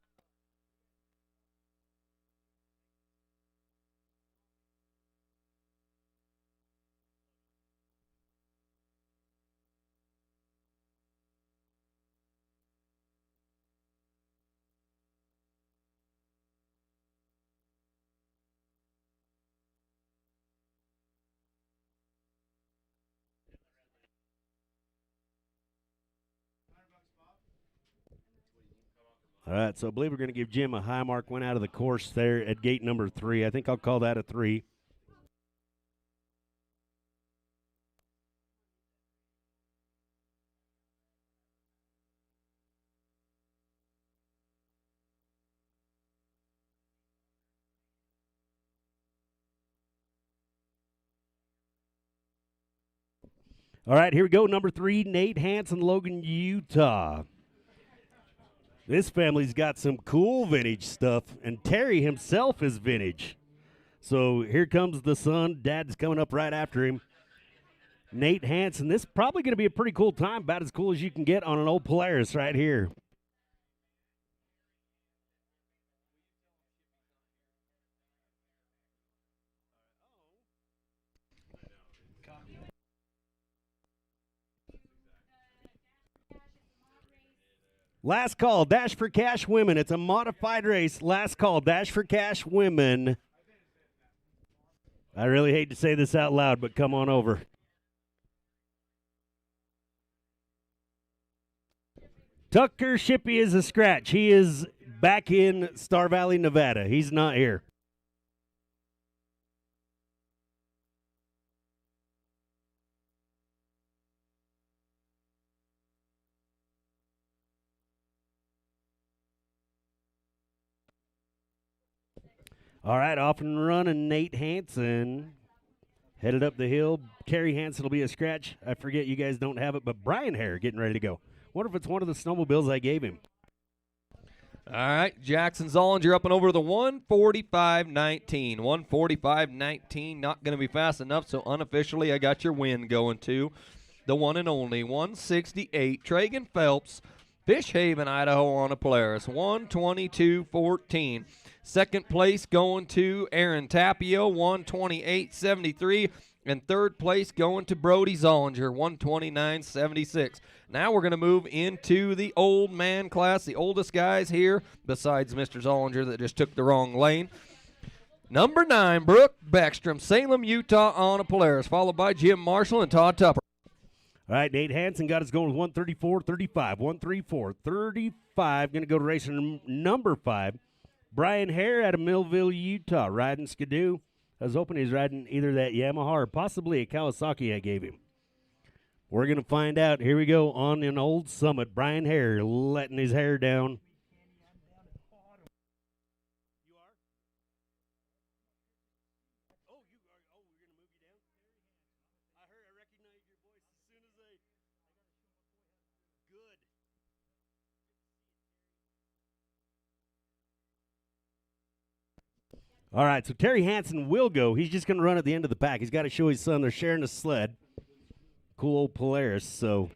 All right, so I believe we're going to give Jim a high mark. Went out of the course there at gate number 3. I think I'll call that a 3. All right, here we go. Number 3, Nate Hansen, Logan, Utah. This family's got some cool vintage stuff, and Terry himself is vintage. So here comes the son. Dad's coming up right after him. Nate Hansen. This is probably going to be a pretty cool time, about as cool as you can get on an old Polaris right here. Last call, Dash for Cash Women. It's a modified race. Last call, Dash for Cash Women. I really hate to say this out loud, but come on over. Tucker Shippey is a scratch. He is back in Star Valley, Nevada. He's not here. All right, off and running, Nate Hansen. Headed up the hill. Terry Hansen will be a scratch. I forget you guys don't have it, but Brian Hare getting ready to go. Wonder if it's one of the snowmobiles I gave him.
All right, Jackson Zollinger up and over the 145.19. 145.19, not going to be fast enough, so unofficially I got your win going to the one and only 168. Traegan Phelps, Fishhaven, Idaho on a Polaris, 122.14. Second place going to Aaron Tapio, 128.73. And third place going to Brody Zollinger, 129.76. Now we're going to move into the old man class, the oldest guys here, besides Mr. Zollinger that just took the wrong lane. Number 9, Brooke Beckstrom, Salem, Utah on a Polaris, followed by Jim Marshall and Todd Tupper.
All right, Nate Hansen got us going with 134.35. 134.35. Going to go to racer number 5. Brian Hare out of Millville, Utah, riding Skidoo. I was hoping he's riding either that Yamaha or possibly a Kawasaki I gave him. We're going to find out. Here we go on an old Summit. Brian Hare letting his hair down. You are? Oh, you are. Oh, we're going to move you down? I heard, I recognized your voice as soon as I good. All right, so Terry Hansen will go. He's just going to run at the end of the pack. He's got to show his son they're sharing a sled. Cool old Polaris, so.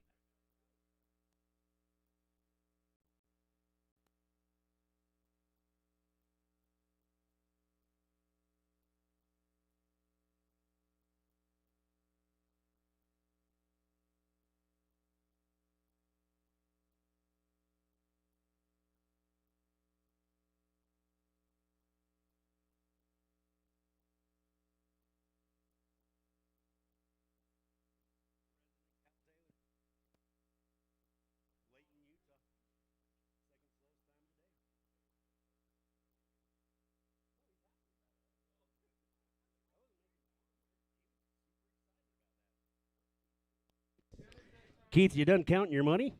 Keith, you done counting your money?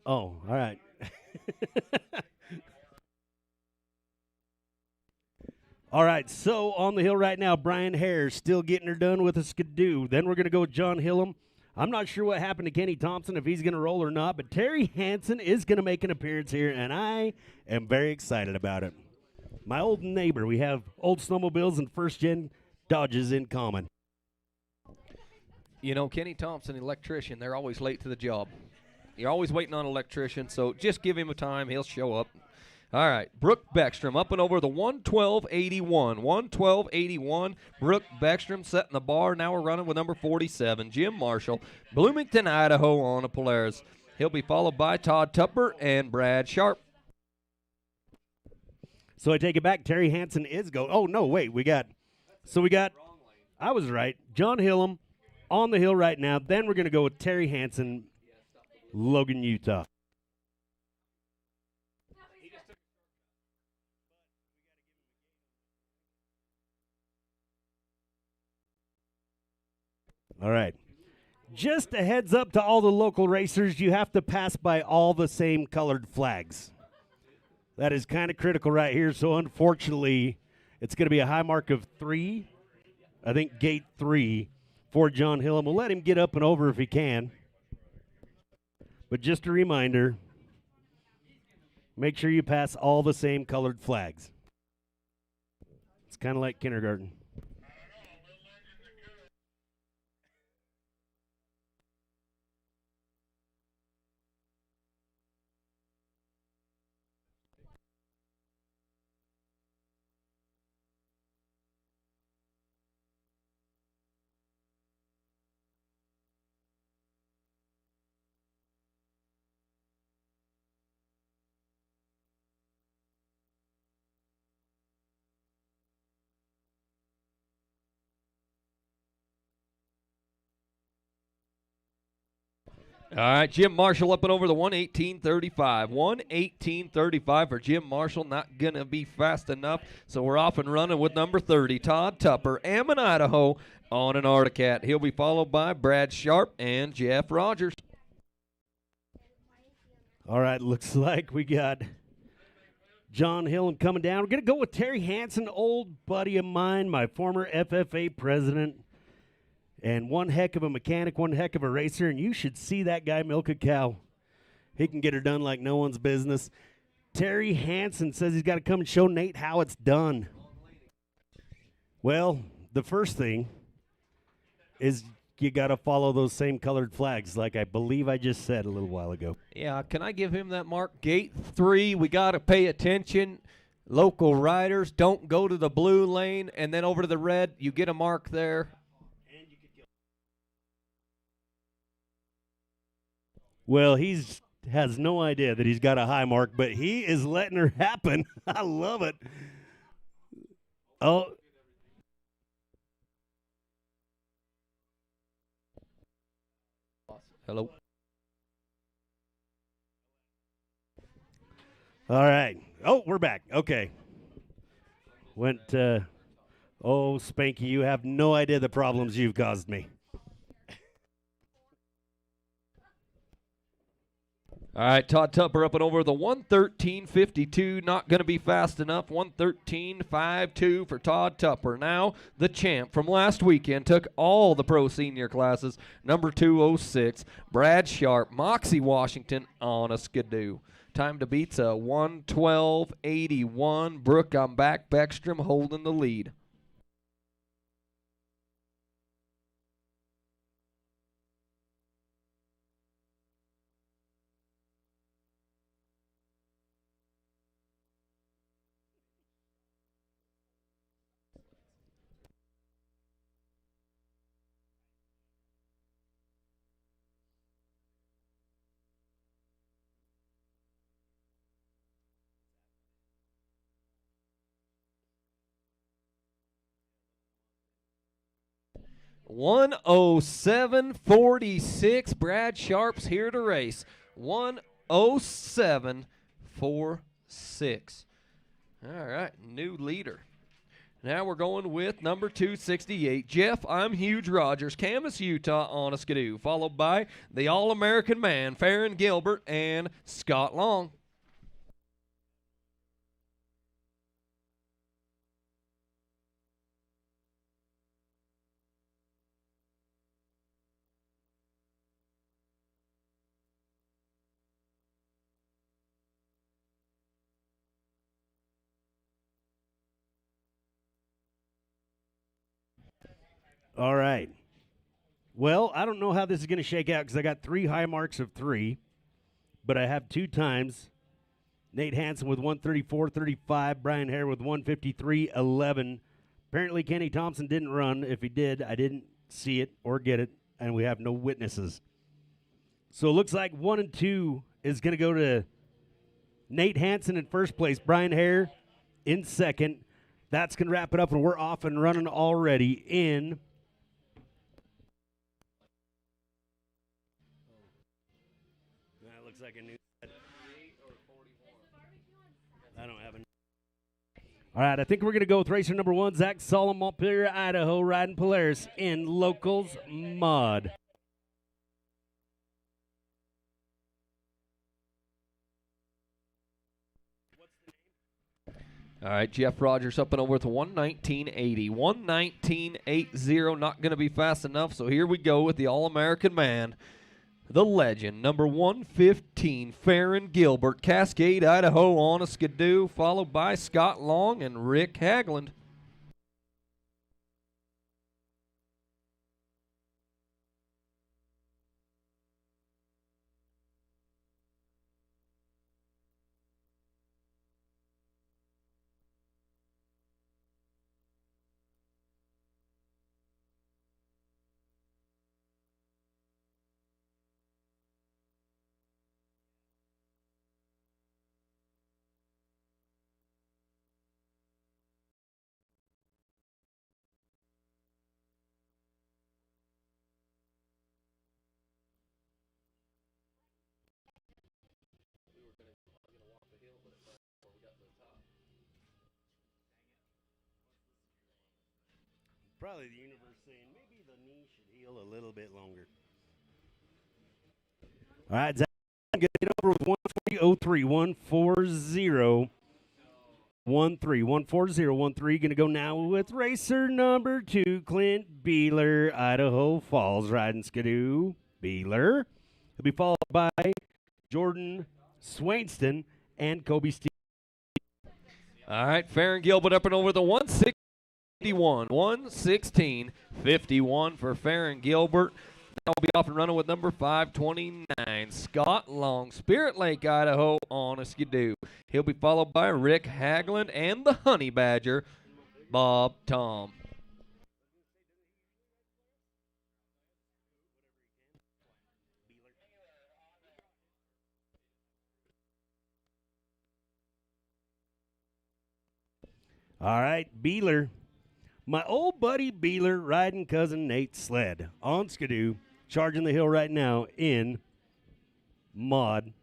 Oh, all right. All right, so on the hill right now, Brian Hare still getting her done with a skidoo. Then we're going to go with John Hillam. I'm not sure what happened to Kenny Thompson, if he's going to roll or not, but Terry Hansen is going to make an appearance here, and I am very excited about it. My old neighbor, we have old snowmobiles and first-gen Dodges in common.
You know, Kenny Thompson, electrician, they're always late to the job. You're always waiting on an electrician, so just give him a time. He'll show up. All right, Brooke Beckstrom up and over the 112.81. 112.81. Brooke Beckstrom setting the bar. Now we're running with number 47, Jim Marshall, Bloomington, Idaho on a Polaris. He'll be followed by Todd Tupper and Brad Sharp.
So I take it back. Terry Hansen is go. Oh, no, wait. We got, I was right, John Hillam on the hill right now. Then we're going to go with Terry Hansen, Logan, Utah. All right. Just a heads up to all the local racers, you have to pass by all the same colored flags. That is kind of critical right here. So unfortunately, it's going to be a high mark of 3. I think gate 3 for John Hillam. We'll let him get up and over if he can. But just a reminder, make sure you pass all the same colored flags. It's kind of like kindergarten.
All right, Jim Marshall up and over the 118.35. 118.35 for Jim Marshall. Not going to be fast enough, so we're off and running with number 30, Todd Tupper, Ammon, Idaho, on an Articat. He'll be followed by Brad Sharp and Jeff Rogers.
All right, looks like we got John Hillam coming down. We're going to go with Terry Hansen, old buddy of mine, my former FFA president. And one heck of a mechanic, one heck of a racer, and you should see that guy milk a cow. He can get her done like no one's business. Terry Hansen says he's got to come and show Nate how it's done. Well, the first thing is you got to follow those same colored flags, like I believe I just said a little while ago.
Yeah, can I give him that mark? Gate 3, we got to pay attention. Local riders, don't go to the blue lane and then over to the red. You get a mark there.
Well, has no idea that he's got a high mark, but he is letting her happen. I love it. Oh.
Hello.
All right. Oh, we're back. Okay. Oh, Spanky, you have no idea the problems you've caused me.
All right, Todd Tupper up and over the 113.52. Not going to be fast enough. 113.52 for Todd Tupper. Now, the champ from last weekend took all the pro senior classes. Number 206, Brad Sharp, Moxie Washington on a skidoo. Time to beat's a 1:12.81. Brooke, I'm back. Beckstrom holding the lead. (1:07.46). Brad Sharp's here to race. 1:07.46. All right, new leader. Now we're going with number 268, Jeff I'm Huge Rogers, Camas, Utah, on a skidoo, followed by the All-American Man, Farron Gilbert, and Scott Long.
All right. Well, I don't know how this is going to shake out because I got 3 high marks of 3, but I have 2 times. Nate Hansen with 1:34.35, Brian Hare with 1:53.11. Apparently, Kenny Thompson didn't run. If he did, I didn't see it or get it, and we have no witnesses. So it looks like 1 and 2 is going to go to Nate Hansen in first place, Brian Hare in second. That's going to wrap it up, and we're off and running already in that looks like a new. I don't have a. All right, I think we're going to go with racer number 1, Zach Solomon, Montpelier, Idaho, riding Polaris in Locals Mod.
All right, Jeff Rogers up and over to 1:19.80. 1:19.80, not going to be fast enough, so here we go with the All-American Man, the legend, number 115, Farron Gilbert, Cascade, Idaho, on a skidoo, followed by Scott Long and Rick Hagland.
Probably the universe saying maybe the knee should heal a little bit longer. All right, Zach, get it over with 140.03, 140. 14013. Going to go now with racer number 2, Clint Beeler, Idaho Falls, riding skidoo. Beeler. He'll be followed by Jordan Swainston and Kobe Steve.
All right, Farron Gilbert up and over the 1:16.51. 1:16.51 for Farron Gilbert. Now we'll be off and running with number 529, Scott Long, Spirit Lake, Idaho, on a skidoo. He'll be followed by Rick Hagland and the Honey Badger, Bob Tom.
All right, Beeler. My old buddy Beeler riding cousin Nate's sled on skidoo, charging the hill right now in mod.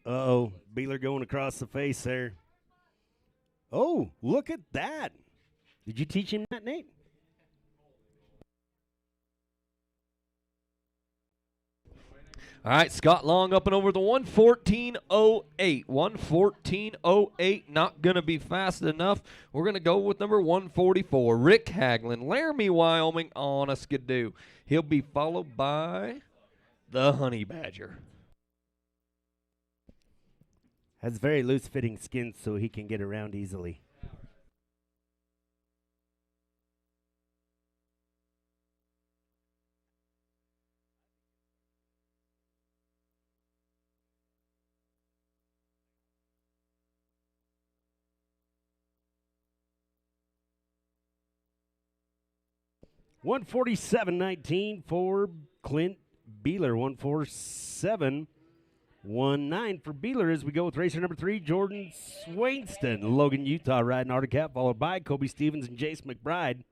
Uh-oh, Beeler going across the face there. Oh, look at that. Did you teach him that, Nate?
All right, Scott Long up and over the 114.08. 114.08, not going to be fast enough. We're going to go with number 144, Rick Haglin, Laramie, Wyoming, on a skidoo. He'll be followed by the Honey Badger.
Has very loose-fitting skin so he can get around easily. $147.19 for Clint Beeler. 147.19 for Beeler as we go with racer number 3, Jordan Swainston. Logan, Utah, riding Arctic Cat, followed by Kobe Stevens and Jace McBride.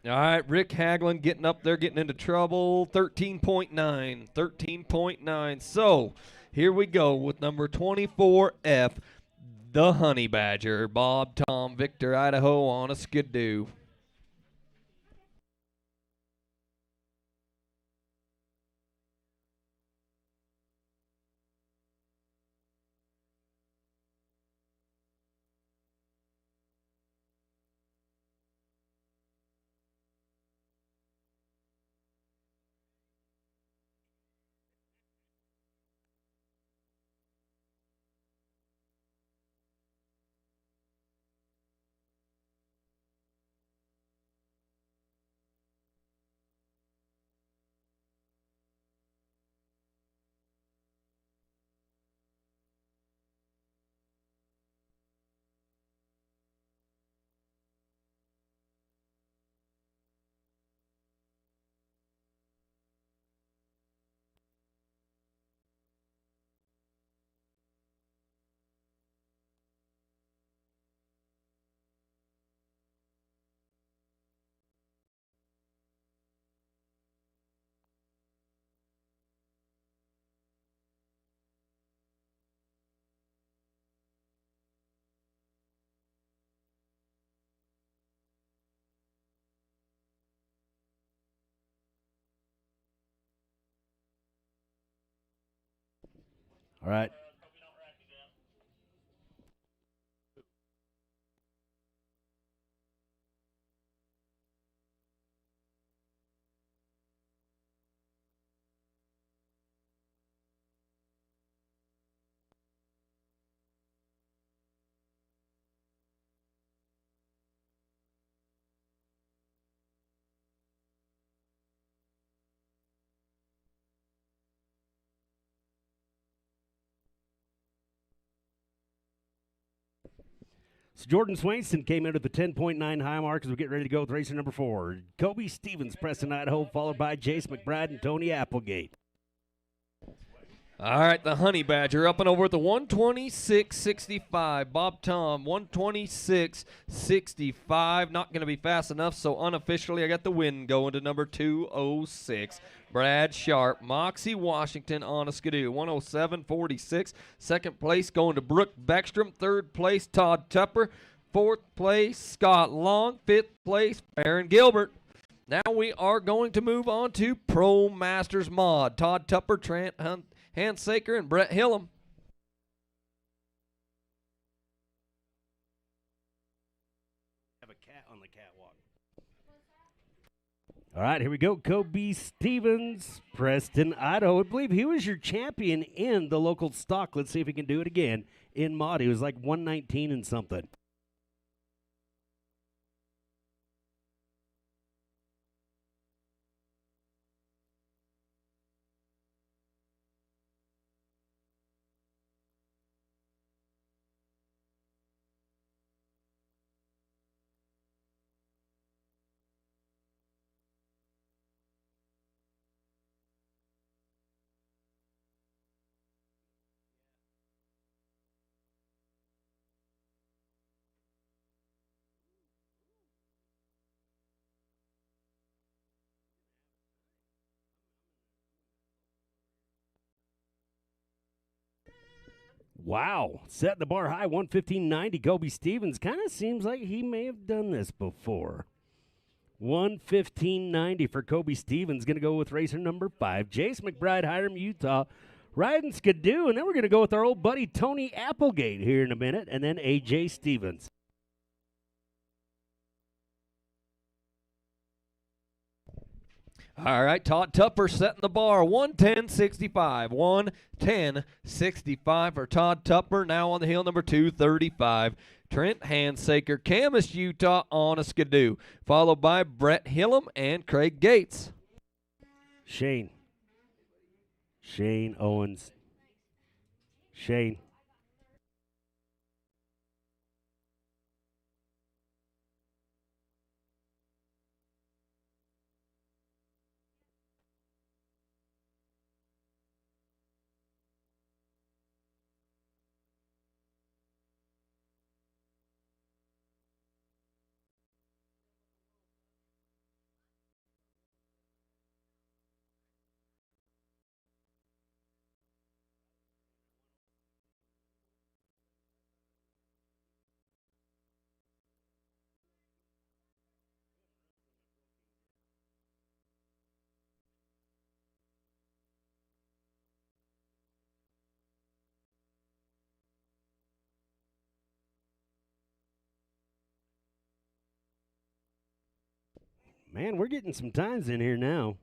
All right, Rick Haglin getting up there, getting into trouble. 13.9. 13.9. So here we go with number 24F, the Honey Badger. Bob, Tom, Victor, Idaho on a skidoo.
All right. So Jordan Swainston came in at the 10.9 high mark as we get ready to go with racer number 4. Kobe Stevens, Preston, Idaho, followed by Jace McBride and Tony Applegate.
All right, the Honey Badger up and over at the 126.65. Bob Tom, 126.65. Not going to be fast enough, so unofficially I got the win going to number 206. Brad Sharp, Moxie Washington on a skidoo, 107.46. Second place going to Brooke Beckstrom. Third place, Todd Tupper. Fourth place, Scott Long. Fifth place, Aaron Gilbert. Now we are going to move on to Pro Masters Mod. Todd Tupper, Trent Hansaker, and Brett Hillam.
Have a cat on the catwalk. All right, here we go. Kobe Stevens, Preston, Idaho. I believe he was your champion in the local stock. Let's see if he can do it again in mod. He was like 119 and something. Wow, setting the bar high, 115.90. Kobe Stevens kind of seems like he may have done this before. 115.90 for Kobe Stevens. Going to go with racer number 5, Jace McBride, Hiram, Utah, riding Skidoo. And then we're going to go with our old buddy Tony Applegate here in a minute, and then AJ Stevens.
All right, Todd Tupper setting the bar, 110.65. 110.65 for Todd Tupper. Now on the hill, number 235. Trent Hansaker, Camas, Utah, on a Skidoo. Followed by Brett Hillam and Craig Gates.
Shane Owens. Shane. Man, we're getting some times in here now.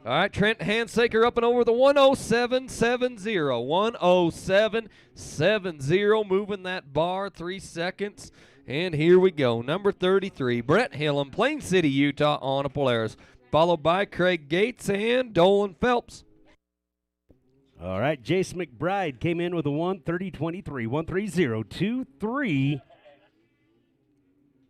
All right, Trent Hansaker up and over the 107.70. 107.70, moving that bar 3 seconds. And here we go. Number 33, Brett Hillam, Plain City, Utah, on a Polaris. Followed by Craig Gates and Dolan Phelps.
All right, Jace McBride came in with a 130.23. 130.23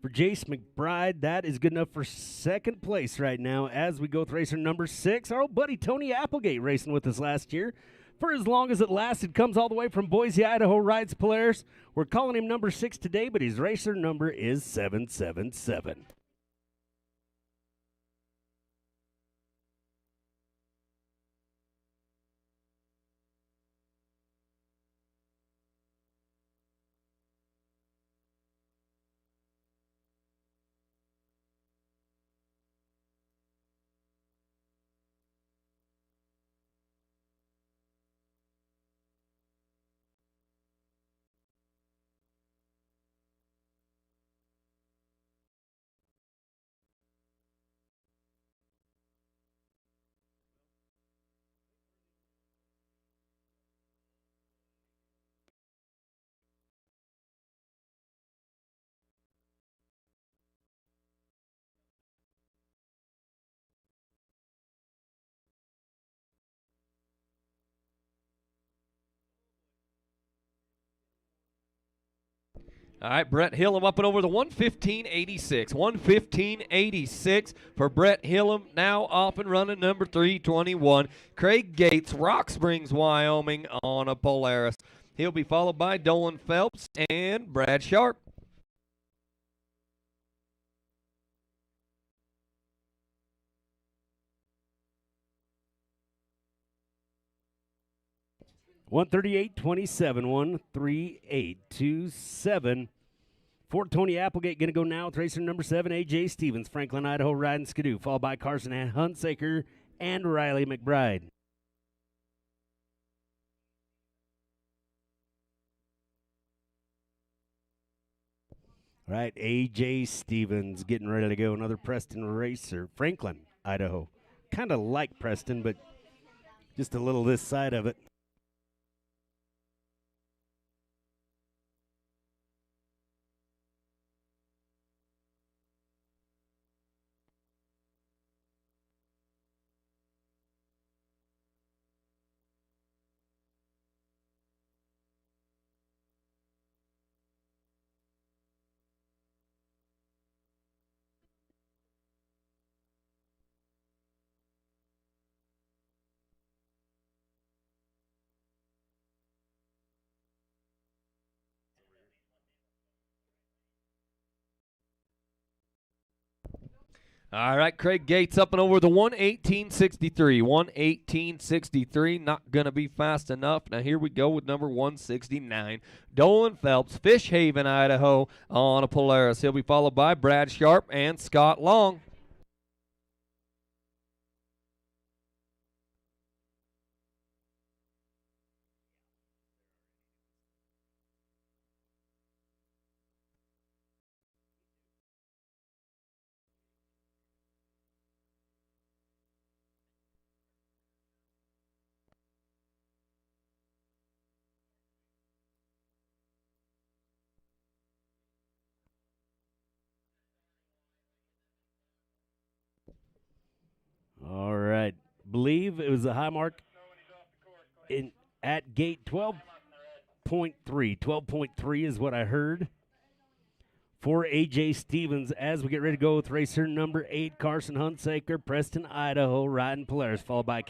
for Jace McBride. That is good enough for second place right now as we go with racer number 6. Our old buddy Tony Applegate racing with us last year. For as long as it lasted, comes all the way from Boise, Idaho, rides Polaris. We're calling him number 6 today, but his racer number is 777.
All right, Brett Hillam up and over the 115.86. 115.86 for Brett Hillam, now off and running, number 321. Craig Gates, Rock Springs, Wyoming, on a Polaris. He'll be followed by Dolan Phelps and Brad Sharp.
138.27, 138.27. Fort Tony Applegate going to go now with racer number 7, A.J. Stevens, Franklin, Idaho, riding Skidoo, followed by Carson Hunsaker and Riley McBride. All right, A.J. Stevens getting ready to go. Another Preston racer, Franklin, Idaho. Kind of like Preston, but just a little this side of it.
All right, Craig Gates up and over the 118.63. 118.63, not going to be fast enough. Now here we go with number 169. Dolan Phelps, Fish Haven, Idaho, on a Polaris. He'll be followed by Brad Sharp and Scott Long.
All right. Believe it was a high mark at gate 12.3. 12.3 is what I heard for A.J. Stevens as we get ready to go with racer number 8, Carson Hunsaker, Preston, Idaho, riding Polaris, followed by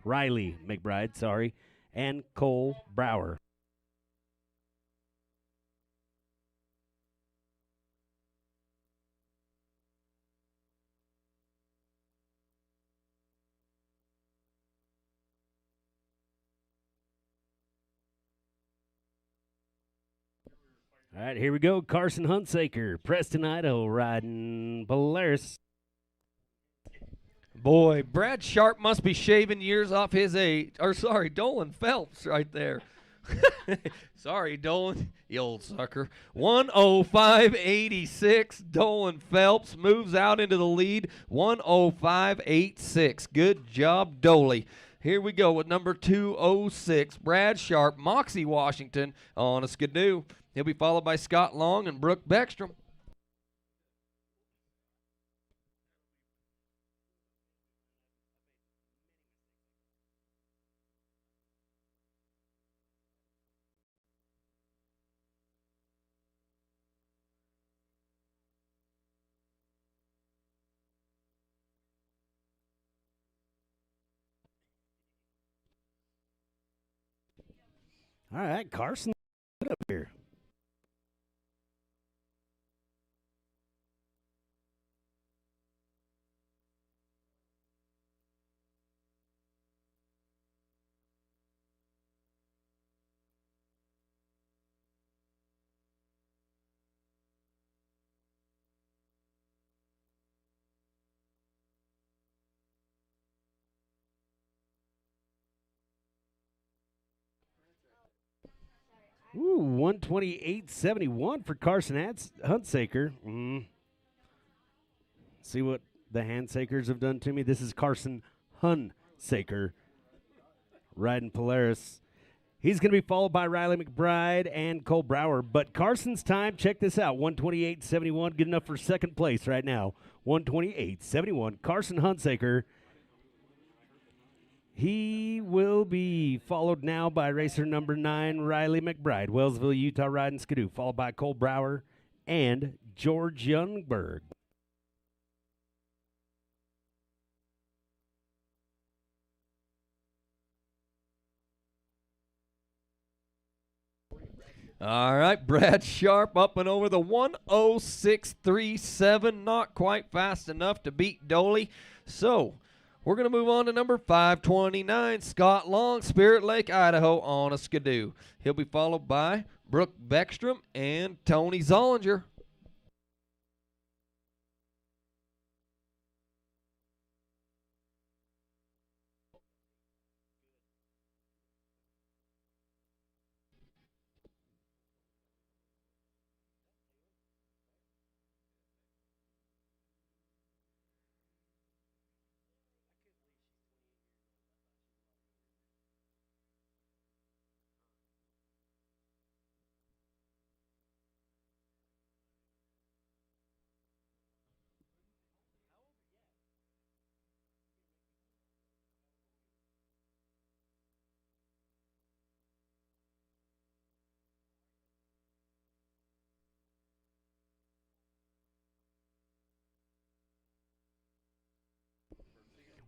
Riley McBride, and Cole Brower. All right, here we go. Carson Hunsaker, Preston, Idaho, riding Polaris.
Boy, Brad Sharp must be shaving years off his age. Dolan Phelps right there. Sorry, Dolan, you old sucker. 105.86. Dolan Phelps moves out into the lead. 105.86. Good job, Doley. Here we go with number 206, Brad Sharp, Moxie Washington on a Skidoo. He'll be followed by Scott Long and Brooke Beckstrom.
All right, Carson up here. Ooh, 128.71 for Carson Hunsaker. See what the Handsakers have done to me? This is Carson Hunsaker riding Polaris. He's going to be followed by Riley McBride and Cole Brower. But Carson's time, check this out, 128.71, good enough for second place right now. 128.71, Carson Hunsaker. He will be followed now by racer number 9, Riley McBride, Wellsville, Utah, riding Skidoo, followed by Cole Brower and George Youngberg.
All right, Brad Sharp up and over the 106.37, not quite fast enough to beat Doley. So We're going to move on to number 529, Scott Long, Spirit Lake, Idaho, on a Skidoo. He'll be followed by Brooke Beckstrom and Tony Zollinger.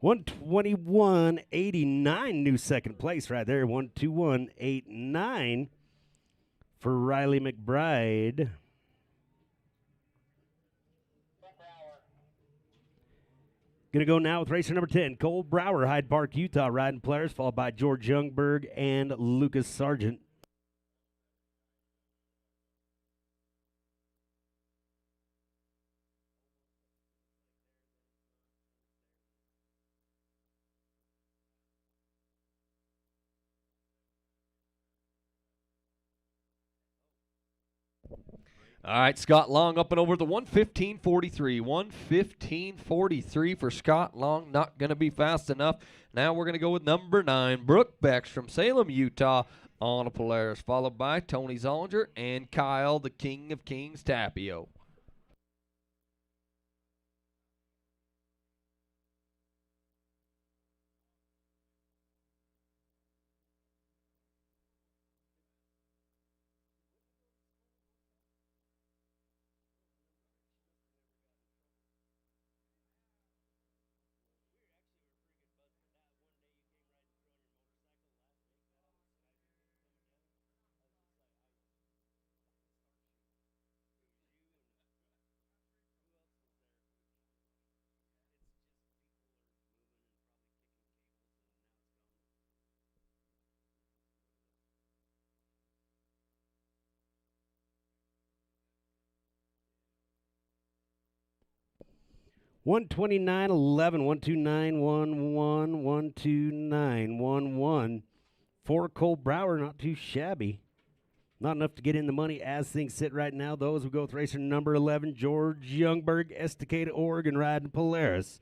$121.89, new second place right there. 121.89 for Riley McBride. Going to go now with racer number 10, Cole Brower, Hyde Park, Utah, riding players, followed by George Youngberg and Lucas Sargent.
All right, Scott Long up and over the 115.43. 115.43 for Scott Long. Not going to be fast enough. Now we're going to go with number 9, Brooke Becks from Salem, Utah, on a Polaris, followed by Tony Zollinger and Kyle, the King of Kings, Tapio.
$129.11, 129.11, 129.11 for Cole Brower. Not too shabby. Not enough to get in the money as things sit right now. Those will go with racer number 11, George Youngberg, Estacada, Oregon, riding Polaris.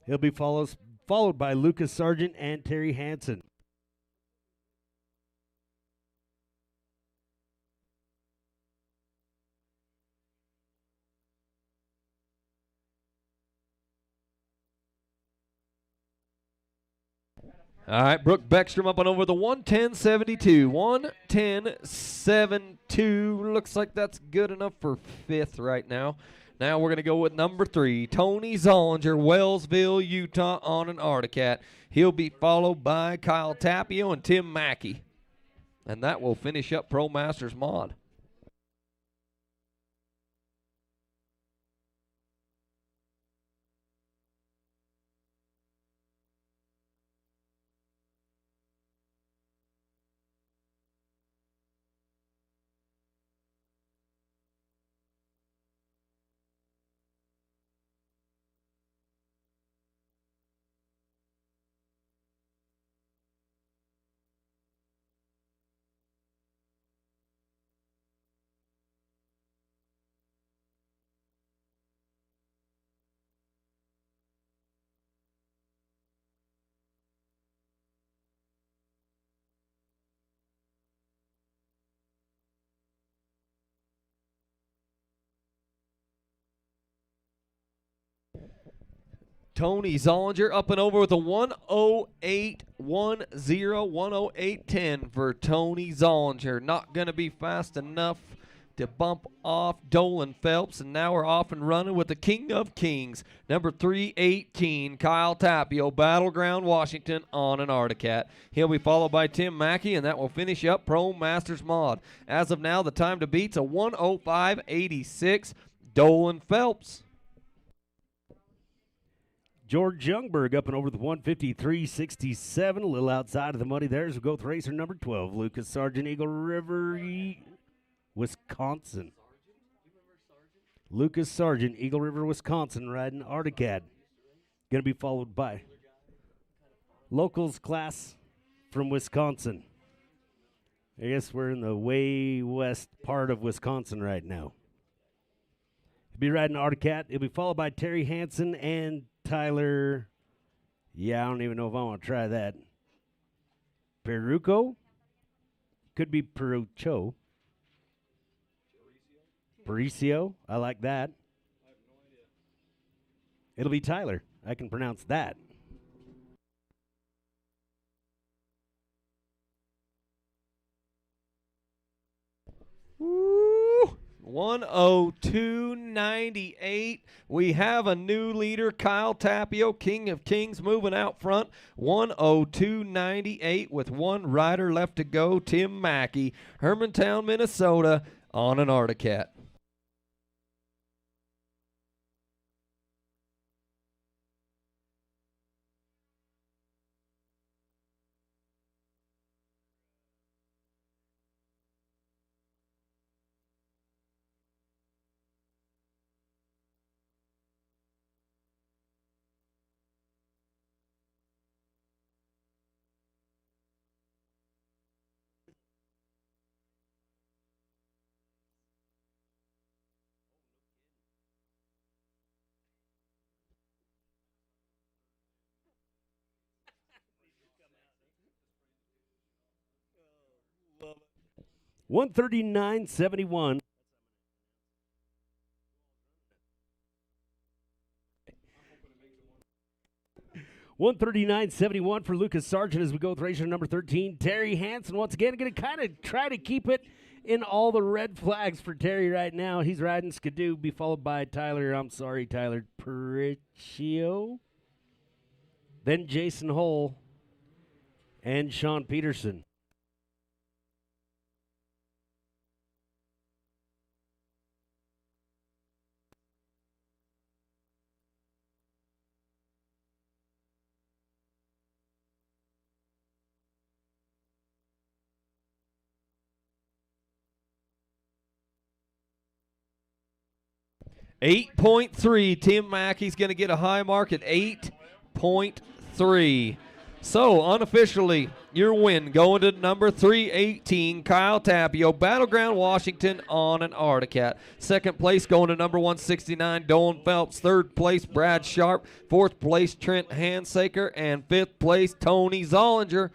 He'll be followed by Lucas Sargent and Terry Hansen.
All right, Brooke Beckstrom up and over the 110.72. 110.72. Looks like that's good enough for 5th right now. Now we're going to go with number 3, Tony Zollinger, Wellsville, Utah, on an Articat. He'll be followed by Kyle Tapio and Tim Mackey. And that will finish up Pro Masters Mod. Tony Zollinger up and over with a 108.10, 108.10 for Tony Zollinger. Not going to be fast enough to bump off Dolan Phelps, and now we're off and running with the King of Kings, number 318, Kyle Tapio, Battleground, Washington, on an Articat. He'll be followed by Tim Mackey, and that will finish up Pro Masters Mod. As of now, the time to beat's a 105.86, Dolan Phelps.
George Youngberg up and over the 153.67, a little outside of the money there as we go with racer number 12, Lucas Sargent, Eagle River, Wisconsin. Lucas Sargent, Eagle River, Wisconsin, riding Articat. Going to be followed by locals class from Wisconsin. I guess we're in the way west part of Wisconsin right now. He'll be riding Articat. He'll be followed by Terry Hansen and Tyler. Yeah, I don't even know if I want to try that. Peruco? Could be Perucho. Paricio? I like that. It'll be Tyler. I can pronounce that.
Woo! 102.98. We have a new leader, Kyle Tapio, King of Kings, moving out front. 102.98 with one rider left to go, Tim Mackey, Hermantown, Minnesota, on an Articat.
Love it. 139.71. 139.71 for Lucas Sargent as we go with racer number 13, Terry Hansen. Once again, going to kind of try to keep it in all the red flags for Terry right now. He's riding Skidoo, be followed by Tyler Pariccio. Then Jason Hull and Sean Peterson.
.3. Tim Mackey's going to get a high mark at 8.3. So, unofficially, your win going to number 318, Kyle Tapio, Battleground Washington on an Articat. Second place going to number 169, Dolan Phelps. Third place, Brad Sharp. Fourth place, Trent Handsaker. And fifth place, Tony Zollinger.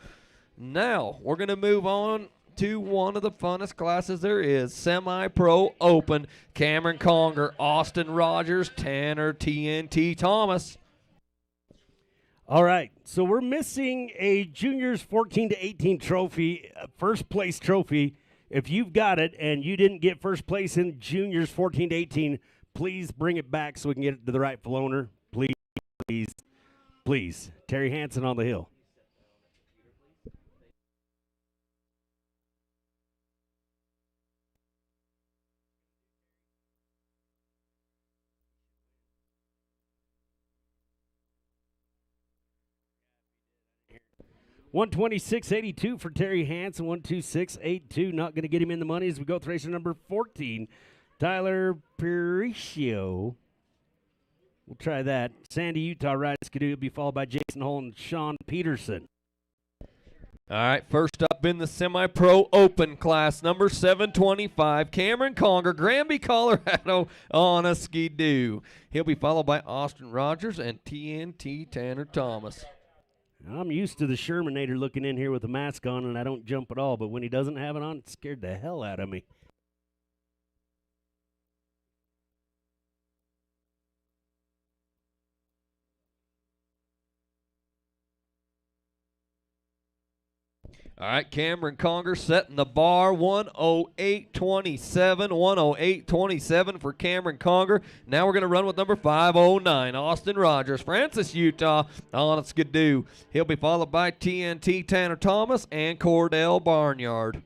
Now, we're going to move on to one of the funnest classes there is, Semi-Pro Open. Cameron Conger, Austin Rogers, Tanner TNT Thomas.
All right, so we're missing a juniors 14 to 18 trophy, first place trophy. If you've got it and you didn't get first place in juniors 14 to 18, please bring it back so we can get it to the rightful owner. Please, please, please. Terry Hansen on the hill. $126.82 for Terry Hansen. 126.82. Not going to get him in the money as we go with racer number 14, Tyler Paricio. We'll try that. Sandy, Utah rides Skidoo will be followed by Jason Hull and Sean Peterson.
All right, first up in the Semi-Pro Open class, number 725, Cameron Conger, Granby, Colorado, on a Skidoo. He'll be followed by Austin Rogers and TNT Tanner Thomas.
I'm used to the Shermanator looking in here with a mask on, and I don't jump at all, but when he doesn't have it on, it scared the hell out of me.
All right, Cameron Conger setting the bar, 108.27, 108.27 for Cameron Conger. Now we're going to run with number 509, Austin Rogers, Francis, Utah, on a Skidoo. He'll be followed by TNT Tanner Thomas and Cordell Barnyard.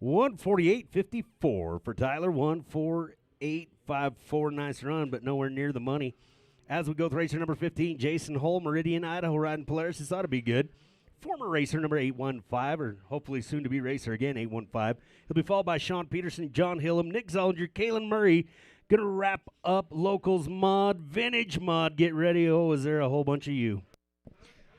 148.54 for Tyler. 148.54. Nice run, but nowhere near the money. As we go with racer number 15, Jason Hull, Meridian, Idaho, riding Polaris. This ought to be good. Former racer number 815, or hopefully soon to be racer again, 815. He'll be followed by Sean Peterson, John Hillam, Nick Zollinger, Kalen Murray. Gonna wrap up Locals Mod, Vintage Mod. Get ready. Oh, is there a whole bunch of you?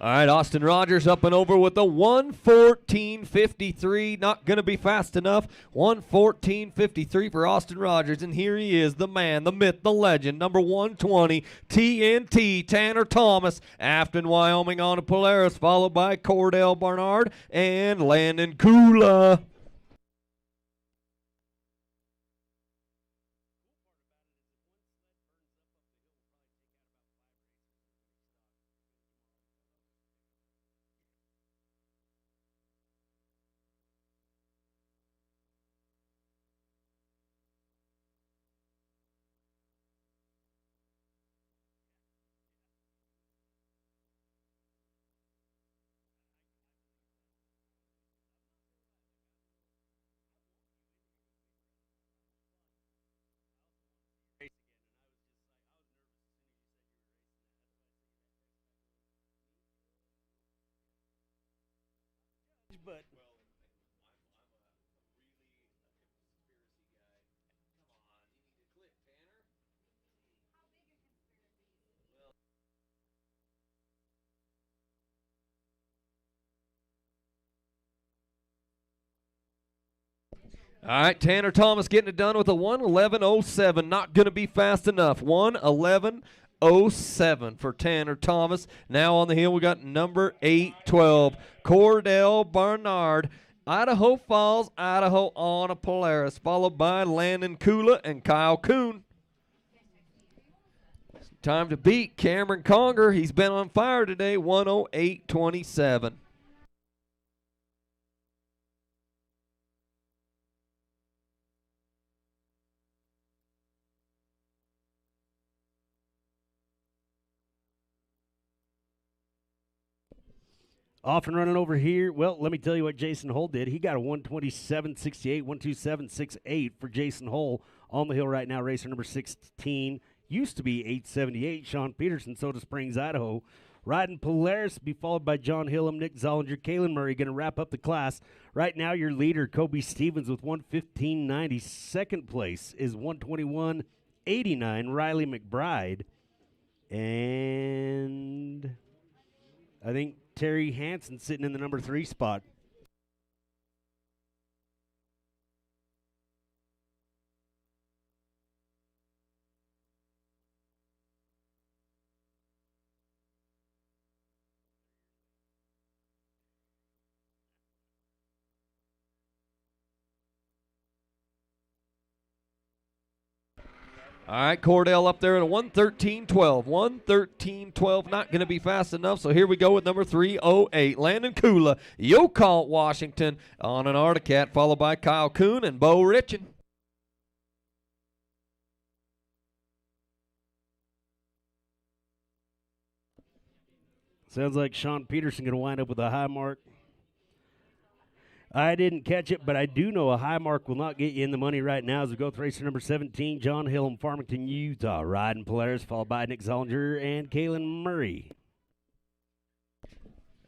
All right, Austin Rogers up and over with a 1:14.53. Not going to be fast enough. 1:14.53 for Austin Rogers. And here he is, the man, the myth, the legend, number 120, TNT, Tanner Thomas. Afton, Wyoming on a Polaris, followed by Cordell Barnard and Landon Kula.
But
All right, Tanner Thomas getting it done with a 1:11.07. Not going to be fast enough. 1:11.07 for Tanner Thomas. Now on the hill, we got number 812, Cordell Barnard. Idaho Falls, Idaho on a Polaris, followed by Landon Kula and Kyle Kuhn. Time to beat Cameron Conger. He's been on fire today, 1:08.27.
off and running over here. Well, let me tell you what Jason Hull did. He got a 127.68, 127.68 for Jason Hull on the hill right now. Racer number 16 used to be 878. Sean Peterson, Soda Springs, Idaho. Riding Polaris, be followed by John Hillam, Nick Zollinger, Kalen Murray. Going to wrap up the class. Right now, your leader, Kobe Stevens, with 115.90. Second place is 121.89, Riley McBride. And I think Terry Hansen sitting in the number 3 spot.
All right, Cordell up there at a 1:13.12. 1:13.12, not going to be fast enough, so here we go with number 308. Landon Kula, Yokalt, Washington on an Articat, followed by Kyle Kuhn and Bo Richin.
Sounds like Sean Peterson going to wind up with a high mark. I didn't catch it, but I do know a high mark will not get you in the money right now as we go with racer number 17, John Hillam, Farmington, Utah. Riding Polaris, followed by Nick Zollinger and Kalen Murray.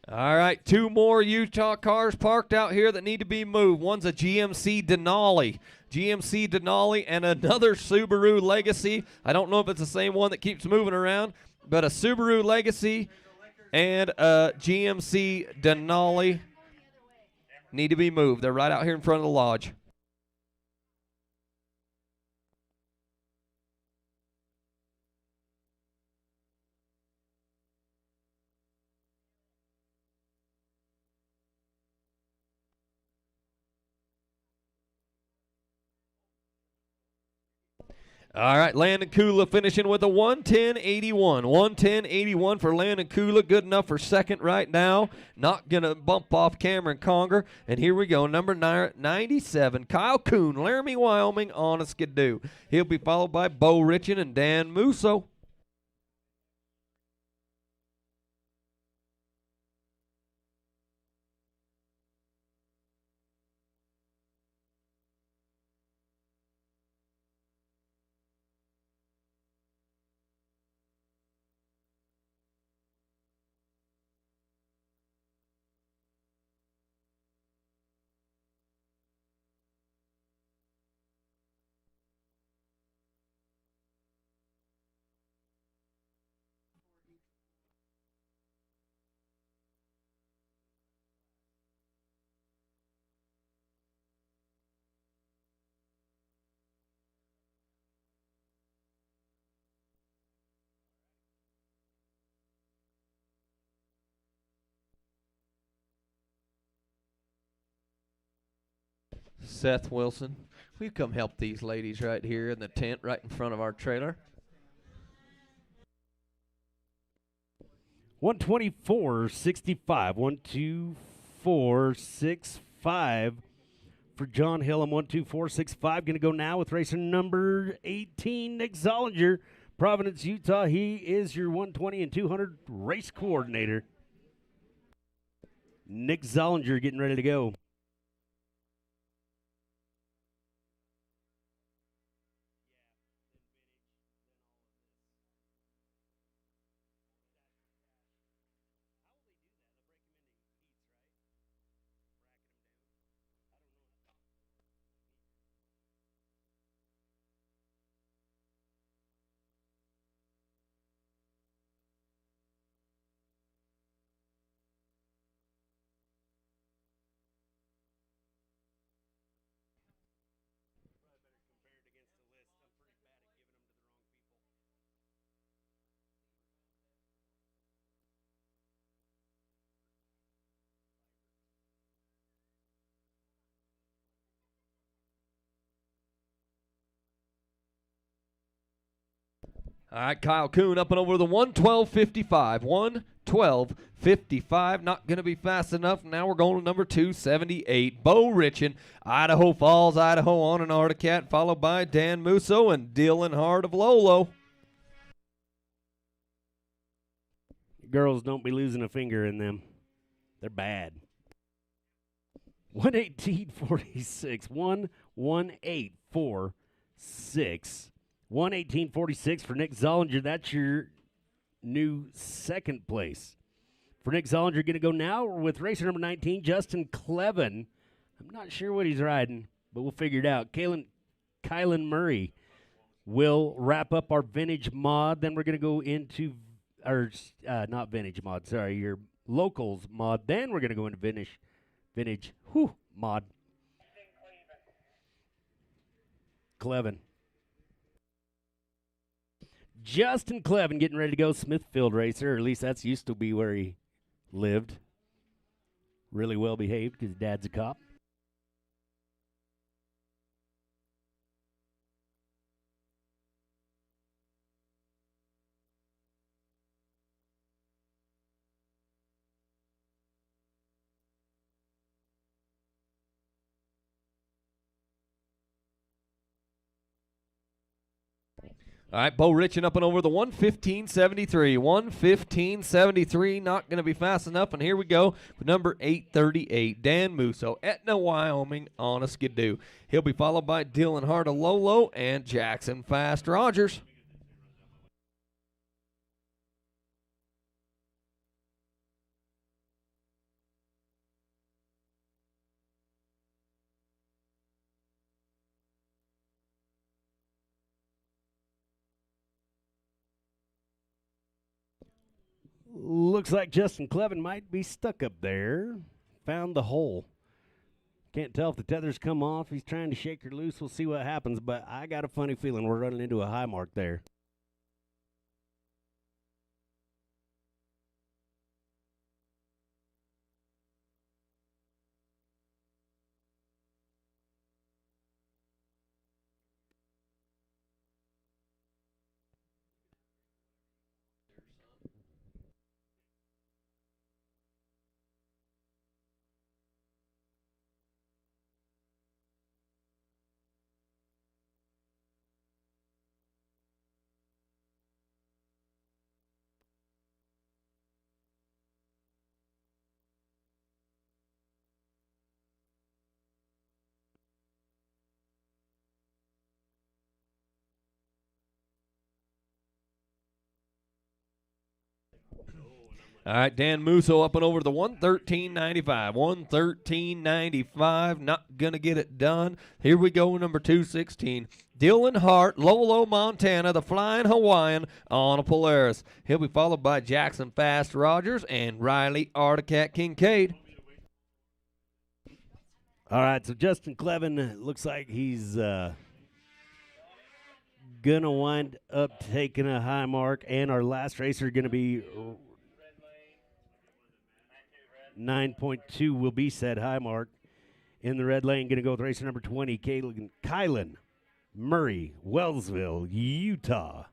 All right, 2 more Utah cars parked out here that need to be moved. One's a GMC Denali. GMC Denali and another Subaru Legacy. I don't know if it's the same one that keeps moving around, but a Subaru Legacy and a GMC Denali need to be moved. They're right out here in front of the lodge. All right, Landon Kula finishing with a 110.81. 110.81 for Landon Kula. Good enough for second right now. Not going to bump off Cameron Conger. And here we go, number 97, Kyle Kuhn, Laramie, Wyoming on a Skidoo. He'll be followed by Bo Richin and Dan Musso. Seth Wilson. Will you come help these ladies right here in the tent right in front of our trailer?
124.65. 124.65 for John Hillam. 124.65. Going to go now with racer number 18, Nick Zollinger, Providence, Utah. He is your 120 and 200 race coordinator. Nick Zollinger getting ready to go.
All right, Kyle Kuhn up and over the 112.55. 112.55. Not going to be fast enough. Now we're going to number 278. Bo Richin, Idaho Falls, Idaho on an Articat, followed by Dan Musso and Dylan Hart of Lolo.
Girls, don't be losing a finger in them. They're bad. 118.46. 118.46. 118.46 for Nick Zollinger. That's your new second place. For Nick Zollinger, going to go now with racer number 19, Justin Clevin. I'm not sure what he's riding, but we'll figure it out. Kylan Murray will wrap up our vintage mod. Then we're going to go into, not vintage mod, sorry, your locals mod. Then we're going to go into vintage mod. Clevin. Justin Clevin getting ready to go, Smithfield racer, or at least that's used to be where he lived. Really well behaved because dad's a cop.
All right, Bo Richin up and over the 115.73. 115.73, not going to be fast enough. And here we go with number 838, Dan Musso, Etna, Wyoming, on a skidoo. He'll be followed by Dylan Hart of Lolo and Jackson Fast Rogers.
Looks like Justin Clevin might be stuck up there. Found the hole. Can't tell if the tether's come off. He's trying to shake her loose. We'll see what happens, but I got a funny feeling we're running into a high mark there.
All right, Dan Musso up and over the 113.95. 113.95, not going to get it done. Here we go, number 216. Dylan Hart, Lolo, Montana, the Flying Hawaiian on a Polaris. He'll be followed by Jackson Fast Rogers and Riley Articat Kincaid.
All right, so Justin Clevin looks like he's going to wind up taking a high mark, and our last racer going to be 9.2 will be said high mark. In the red lane, going to go with racer number 20, Kylan Murray, Wellsville, Utah.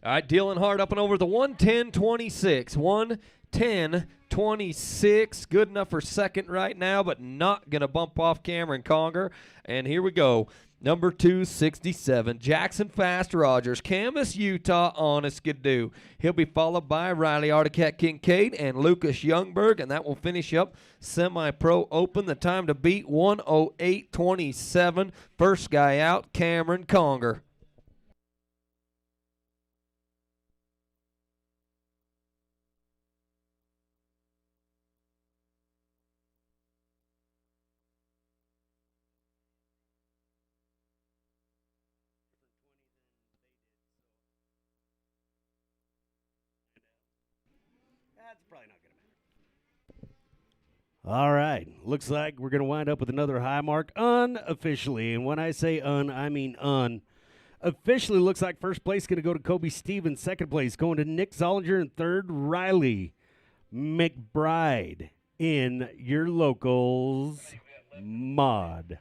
All right, Dylan Hart up and over the 110.26. 110.26. Good enough for second right now, but not going to bump off Cameron Conger. And here we go. Number 267, Jackson Fast Rogers, Camas, Utah, on a skidoo. He'll be followed by Riley Articat Kincaid and Lucas Youngberg, and that will finish up Semi-Pro Open. The time to beat 108.27. First guy out, Cameron Conger.
That's probably not going to matter. All right. Looks like we're going to wind up with another high mark unofficially. And when I say I mean un. Officially looks like first place going to go to Kobe Stevens. Second place going to Nick Zollinger. And third, Riley McBride in your locals mod.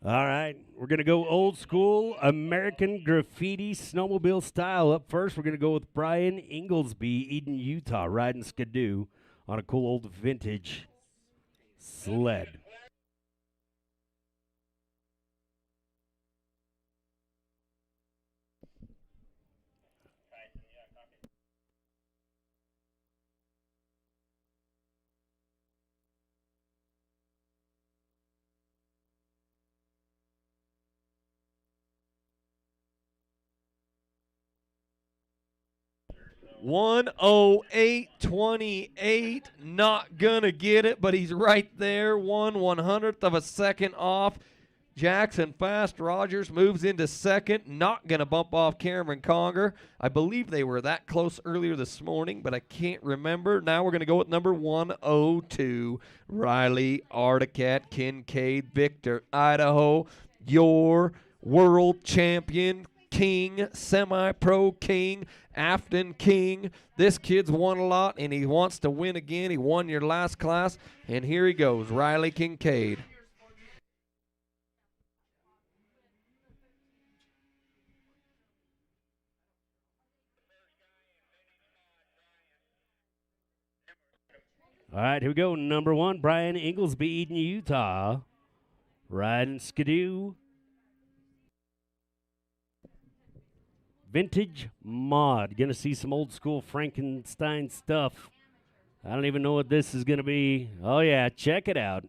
All right, we're going to go old school American Graffiti snowmobile style. Up first, we're going to go with Brian Inglesby, Eden, Utah, riding skidoo on a cool old vintage sled.
.108.28, not gonna get it, but he's right there, 1/100th of a second off. Jackson Fast Rogers moves into second, not gonna bump off Cameron Conger. I believe they were that close earlier this morning, but I can't remember. Now we're gonna go with number 102, Riley Articat Kincaid, Victor, Idaho, your world champion king, semi-pro king, Afton king. This kid's won a lot, and he wants to win again. He won your last class, and here he goes, Riley Kincaid.
All right, here we go. Number one, Brian Inglesby, Eden, Utah, riding skidoo. Vintage mod. Gonna see some old school Frankenstein stuff. I don't even know what this is gonna be. Oh yeah, check it out.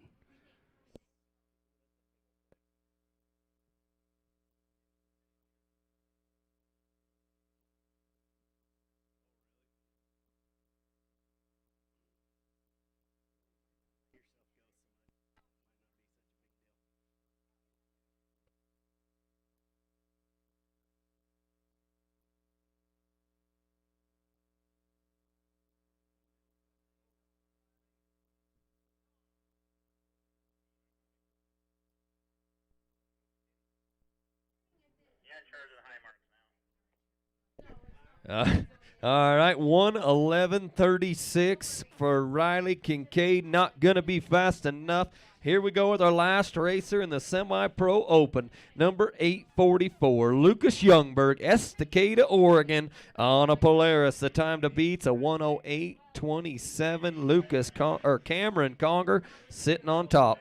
All right, 1:11.36 for Riley Kincaid. Not going to be fast enough. Here we go with our last racer in the Semi-Pro Open, number 844, Lucas Youngberg, Estacada, Oregon, on a Polaris. The time to beat's a 1:08.27. Cameron Conger sitting on top.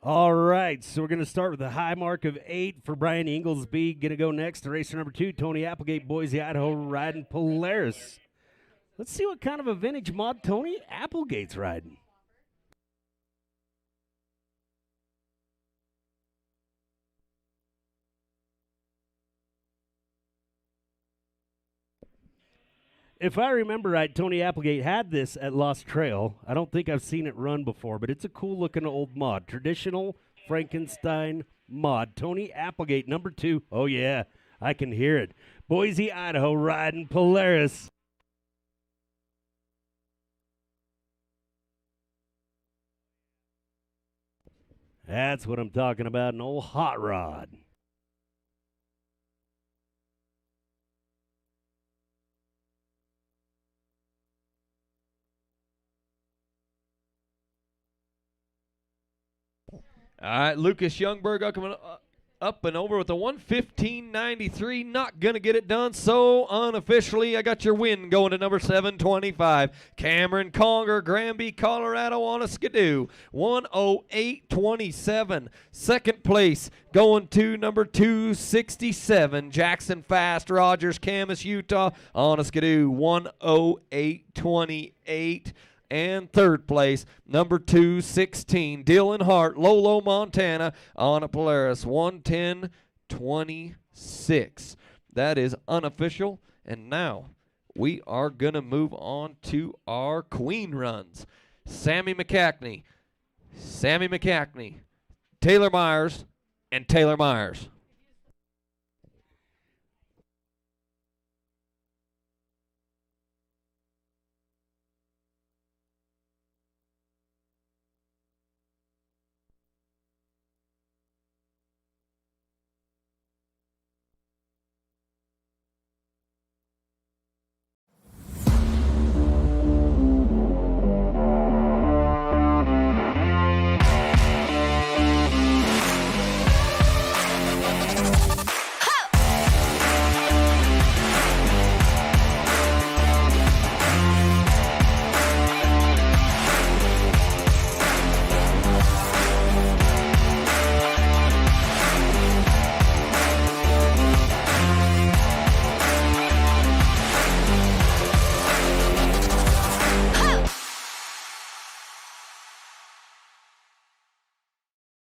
All right, so we're going to start with a high mark of 8 for Brian Inglesby. Going to go next to racer number 2, Tony Applegate, Boise, Idaho, riding Polaris. Let's see what kind of a vintage mod Tony Applegate's riding. If I remember right, Tony Applegate had this at Lost Trail. I don't think I've seen it run before, but it's a cool-looking old mod. Traditional Frankenstein mod. Tony Applegate, number 2. Oh, yeah, I can hear it. Boise, Idaho, riding Polaris. That's what I'm talking about, an old hot rod.
All right, Lucas Youngberg up and over with a 1:15.93. Not going to get it done, so unofficially, I got your win going to number 725. Cameron Conger, Granby, Colorado on a skidoo. 1:08.27. Second place going to number 267. Jackson Fast, Rogers, Camas, Utah on a skidoo. 1:08.28. And third place, number 216, Dylan Hart, Lolo, Montana, on a Polaris, 1:10.26. That is unofficial. And now we are going to move on to our Queen runs. Sammy McCackney, Taylor Myers, and Taylor Myers.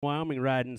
Wyoming riding